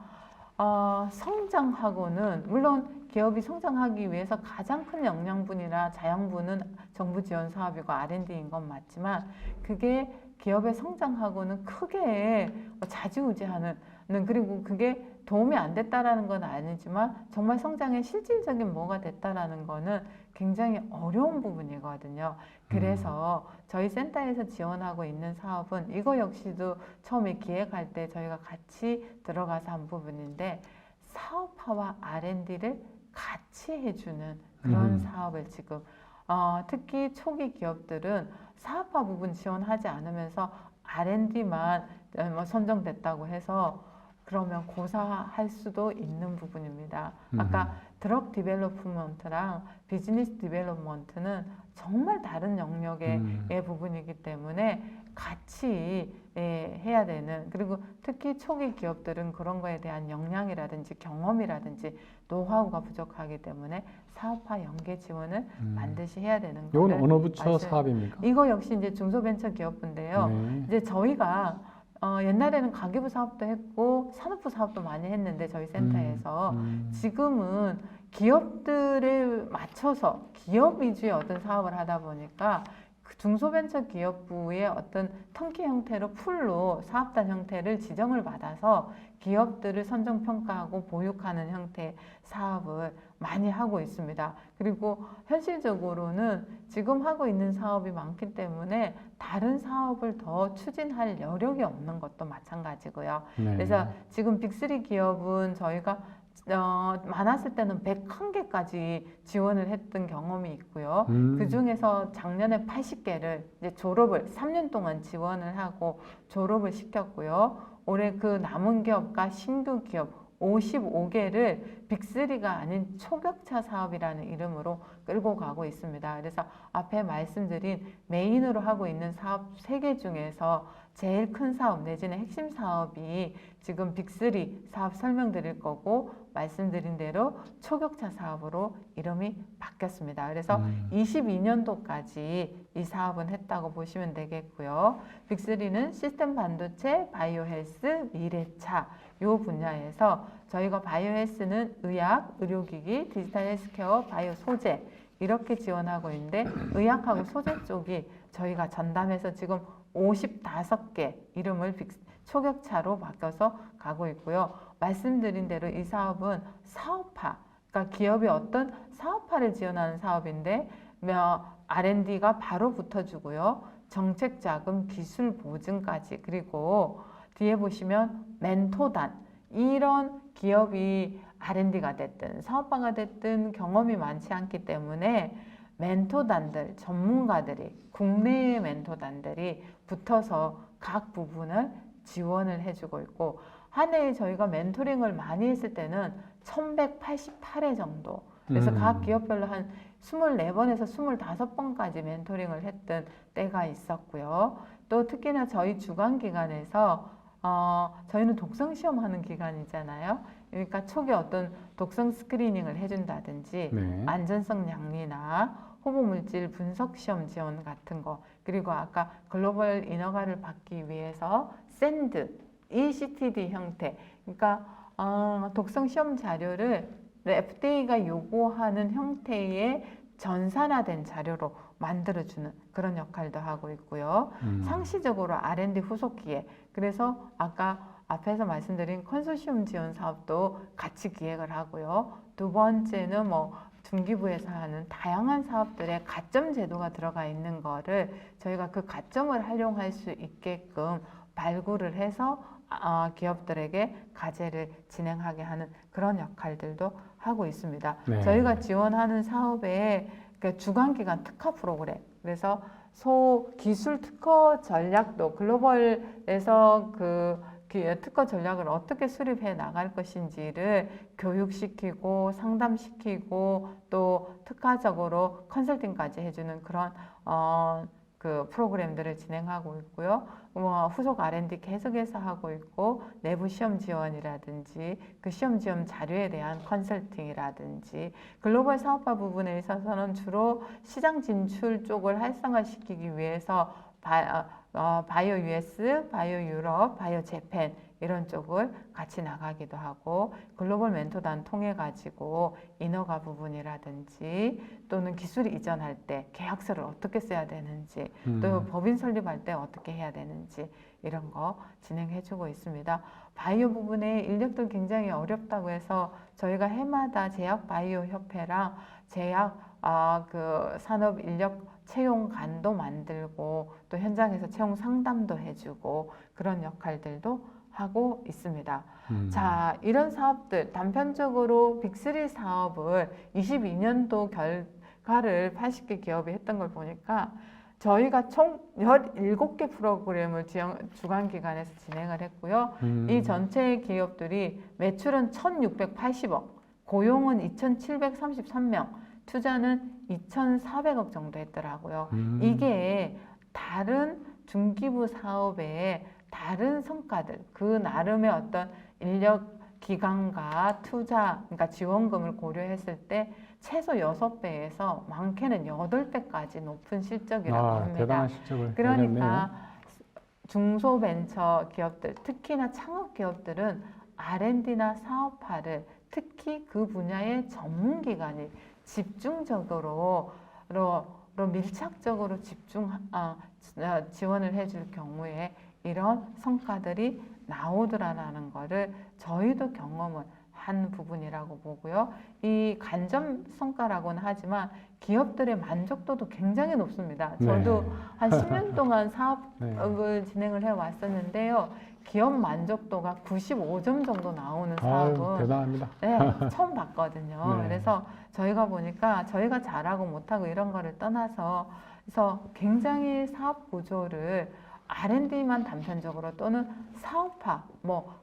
B: 성장하고는 물론 기업이 성장하기 위해서 가장 큰 영양분이나 자양분은 정부 지원 사업이고 R&D인 건 맞지만 그게 기업의 성장하고는 크게 좌지우지하는 그리고 그게 도움이 안 됐다라는 건 아니지만 정말 성장에 실질적인 뭐가 됐다라는 거는 굉장히 어려운 부분이거든요. 그래서 저희 센터에서 지원하고 있는 사업은 이거 역시도 처음에 기획할 때 저희가 같이 들어가서 한 부분인데 사업화와 R&D를 같이 해주는 그런 사업을 지금 특히 초기 기업들은 사업화 부분 지원하지 않으면서 R&D만 선정됐다고 해서 그러면 고사할 수도 있는 부분입니다. 아까 드럭 디벨롭먼트랑 비즈니스 디벨롭먼트는 정말 다른 영역의 부분이기 때문에 같이 해야 되는 그리고 특히 초기 기업들은 그런 거에 대한 역량이라든지 경험이라든지 노하우가 부족하기 때문에 사업화 연계 지원을 반드시 해야 되는 거예요.
A: 이건 어느 부처 사업입니까?
B: 이거 역시 이제 중소벤처기업부인데요. 이제 저희가 옛날에는 가계부 사업도 했고 산업부 사업도 많이 했는데 저희 센터에서 지금은 기업들을 맞춰서 기업 위주의 어떤 사업을 하다 보니까 그 중소벤처기업부의 어떤 턴키 형태로 풀로 사업단 형태를 지정을 받아서 기업들을 선정평가하고 보육하는 형태의 사업을 많이 하고 있습니다. 그리고 현실적으로는 지금 하고 있는 사업이 많기 때문에 다른 사업을 더 추진할 여력이 없는 것도 마찬가지고요.
A: 네.
B: 그래서 지금 빅3 기업은 저희가 많았을 때는 101개까지 지원을 했던 경험이 있고요. 그 중에서 작년에 80개를 이제 졸업을 3년 동안 지원을 하고 졸업을 시켰고요. 올해 그 남은 기업과 신규 기업 55개를 빅3가 아닌 초격차 사업이라는 이름으로 끌고 가고 있습니다. 그래서 앞에 말씀드린 메인으로 하고 있는 사업 3개 중에서 제일 큰 사업 내지는 핵심 사업이 지금 빅3 사업 설명드릴 거고 말씀드린 대로 초격차 사업으로 이름이 바뀌었습니다. 그래서 22년도까지 이 사업은 했다고 보시면 되겠고요. 빅3는 시스템 반도체, 바이오 헬스, 미래차 요 분야에서 저희가 바이오 헬스는 의학, 의료기기, 디지털 헬스케어, 바이오 소재 이렇게 지원하고 있는데 의학하고 소재 쪽이 저희가 전담해서 지금 55개 이름을 초격차로 바뀌어서 가고 있고요. 말씀드린 대로 이 사업은 사업화, 그러니까 기업이 어떤 사업화를 지원하는 사업인데 R&D가 바로 붙어주고요. 정책 자금, 기술 보증까지 그리고 뒤에 보시면 멘토단 이런 기업이 R&D가 됐든 사업화가 됐든 경험이 많지 않기 때문에 멘토단들, 전문가들이 국내의 멘토단들이 붙어서 각 부분을 지원을 해주고 있고 한 해에 저희가 멘토링을 많이 했을 때는 1188회 정도 그래서 각 기업별로 한 24번에서 25번까지 멘토링을 했던 때가 있었고요. 또 특히나 저희 주관기관에서 저희는 독성 시험하는 기관이잖아요. 그러니까 초기 어떤 독성 스크리닝을 해준다든지
A: 네.
B: 안전성 양리나 호보물질 분석 시험 지원 같은 거 그리고 아까 글로벌 인허가를 받기 위해서 샌드, ECTD 형태 그러니까 독성 시험 자료를 FDA가 요구하는 형태의 전산화된 자료로 만들어주는 그런 역할도 하고 있고요. 상시적으로 R&D 후속기획 그래서 아까 앞에서 말씀드린 컨소시엄 지원 사업도 같이 기획을 하고요. 두 번째는 중기부에서 하는 다양한 사업들의 가점 제도가 들어가 있는 거를 저희가 그 가점을 활용할 수 있게끔 발굴을 해서 기업들에게 과제를 진행하게 하는 그런 역할들도 하고 있습니다.
A: 네.
B: 저희가 지원하는 사업의 주관기관 특화 프로그램 그래서 기술 특허 전략도 글로벌에서 특허 전략을 어떻게 수립해 나갈 것인지를 교육시키고 상담시키고 또 특화적으로 컨설팅까지 해주는 그런 프로그램들을 진행하고 있고요. 후속 R&D 계속해서 하고 있고 내부 시험 지원이라든지 그 시험 지원 자료에 대한 컨설팅이라든지 글로벌 사업화 부분에 있어서는 주로 시장 진출 쪽을 활성화시키기 위해서 바이오 US, 바이오 유럽, 바이오 재팬 이런 쪽을 같이 나가기도 하고 글로벌 멘토단 통해 가지고 인허가 부분이라든지 또는 기술 이전할 때 계약서를 어떻게 써야 되는지 또 법인 설립할 때 어떻게 해야 되는지 이런 거 진행해주고 있습니다. 바이오 부분에 인력도 굉장히 어렵다고 해서 저희가 해마다 제약 바이오 협회랑 제약 산업 인력 채용관도 만들고 또 현장에서 채용 상담도 해주고 그런 역할들도 하고 있습니다. 자, 이런 사업들 단편적으로 빅3 사업을 22년도 결과를 80개 기업이 했던 걸 보니까 저희가 총 17개 프로그램을 주관기관에서 진행을 했고요. 이 전체 기업들이 매출은 1,680억, 고용은 2,733명, 투자는 2,400억 정도 했더라고요. 이게 다른 중기부 사업의 다른 성과들, 그 나름의 어떤 인력 기간과 투자, 그러니까 지원금을 고려했을 때 최소 6배에서 많게는 8배까지 높은 실적이라고 합니다.
A: 대단한 실적을
B: 그러니까
A: 내렸네요.
B: 중소벤처 기업들, 특히나 창업 기업들은 R&D나 사업화를 특히 그 분야의 전문기관이 집중적으로 밀착적으로 지원을 해줄 경우에 이런 성과들이 나오더라라는 거를 저희도 경험을 한 부분이라고 보고요. 이 간접 성과라고는 하지만 기업들의 만족도도 굉장히 높습니다. 저도
A: 네.
B: 한 10년 동안 사업을 진행을 해왔었는데요. 기업 만족도가 95점 정도 나오는 사업은
A: 대단합니다.
B: 네, 처음 봤거든요.
A: 네.
B: 그래서 저희가 보니까 저희가 잘하고 못하고 이런 거를 떠나서 그래서 굉장히 사업 구조를 R&D만 단편적으로 또는 사업화,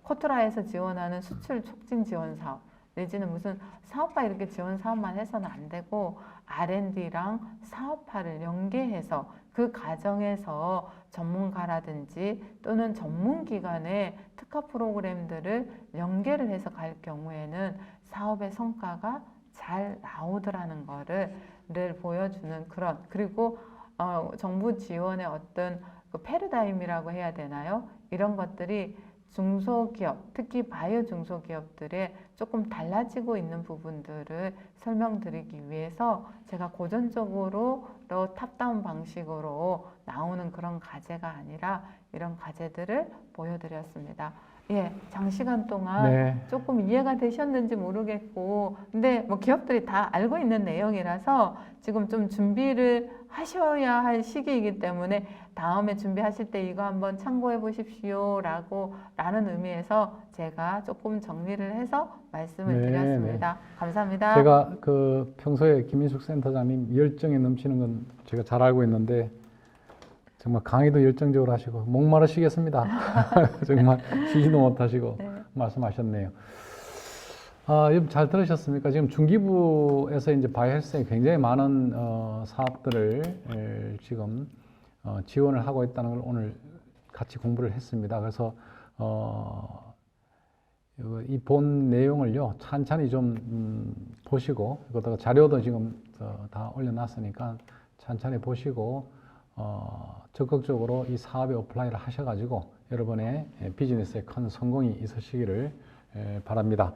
B: 코트라에서 지원하는 수출 촉진 지원 사업, 내지는 무슨 사업화 이렇게 지원 사업만 해서는 안 되고 R&D랑 사업화를 연계해서 그 과정에서 전문가라든지 또는 전문기관의 특화 프로그램들을 연계를 해서 갈 경우에는 사업의 성과가 잘 나오더라는 거를 보여주는 그런, 그리고 정부 지원의 어떤 그 패러다임이라고 해야 되나요? 이런 것들이 중소기업, 특히 바이오 중소기업들의 조금 달라지고 있는 부분들을 설명드리기 위해서 제가 고전적으로 탑다운 방식으로 나오는 그런 과제가 아니라 이런 과제들을 보여드렸습니다. 예, 장시간 동안
A: 네.
B: 조금 이해가 되셨는지 모르겠고, 근데 뭐 기업들이 다 알고 있는 내용이라서 지금 좀 준비를 하셔야 할 시기이기 때문에 다음에 준비하실 때 이거 한번 참고해 보십시오 라는 의미에서 제가 조금 정리를 해서 말씀을
A: 네,
B: 드렸습니다. 감사합니다.
A: 제가 그 평소에 김인숙 센터장님 열정이 넘치는 건 제가 잘 알고 있는데 정말 강의도 열정적으로 하시고 목마르시겠습니다. 정말 쉬지도 못하시고
B: 네.
A: 말씀하셨네요. 여러분 잘 들으셨습니까? 지금 중기부에서 이제 바이오헬스에 굉장히 많은 사업들을 지금 지원을 하고 있다는 걸 오늘 같이 공부를 했습니다. 그래서 이 본 내용을요 찬찬히 좀 보시고, 그것다가 자료도 지금 다 올려놨으니까 찬찬히 보시고 적극적으로 이 사업에 어플라이를 하셔가지고 여러분의 비즈니스에 큰 성공이 있으시기를 바랍니다.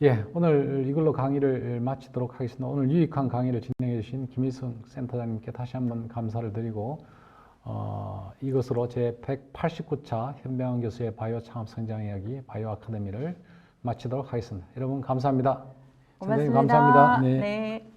A: 예, 오늘 이걸로 강의를 마치도록 하겠습니다. 오늘 유익한 강의를 진행해 주신 김일성 센터장님께 다시 한번 감사를 드리고 이것으로 제 189차 현병환 교수의 바이오 창업 성장 이야기 바이오 아카데미를 마치도록 하겠습니다. 여러분 감사합니다. 선생님
B: 고맙습니다.
A: 감사합니다. 네.
B: 네.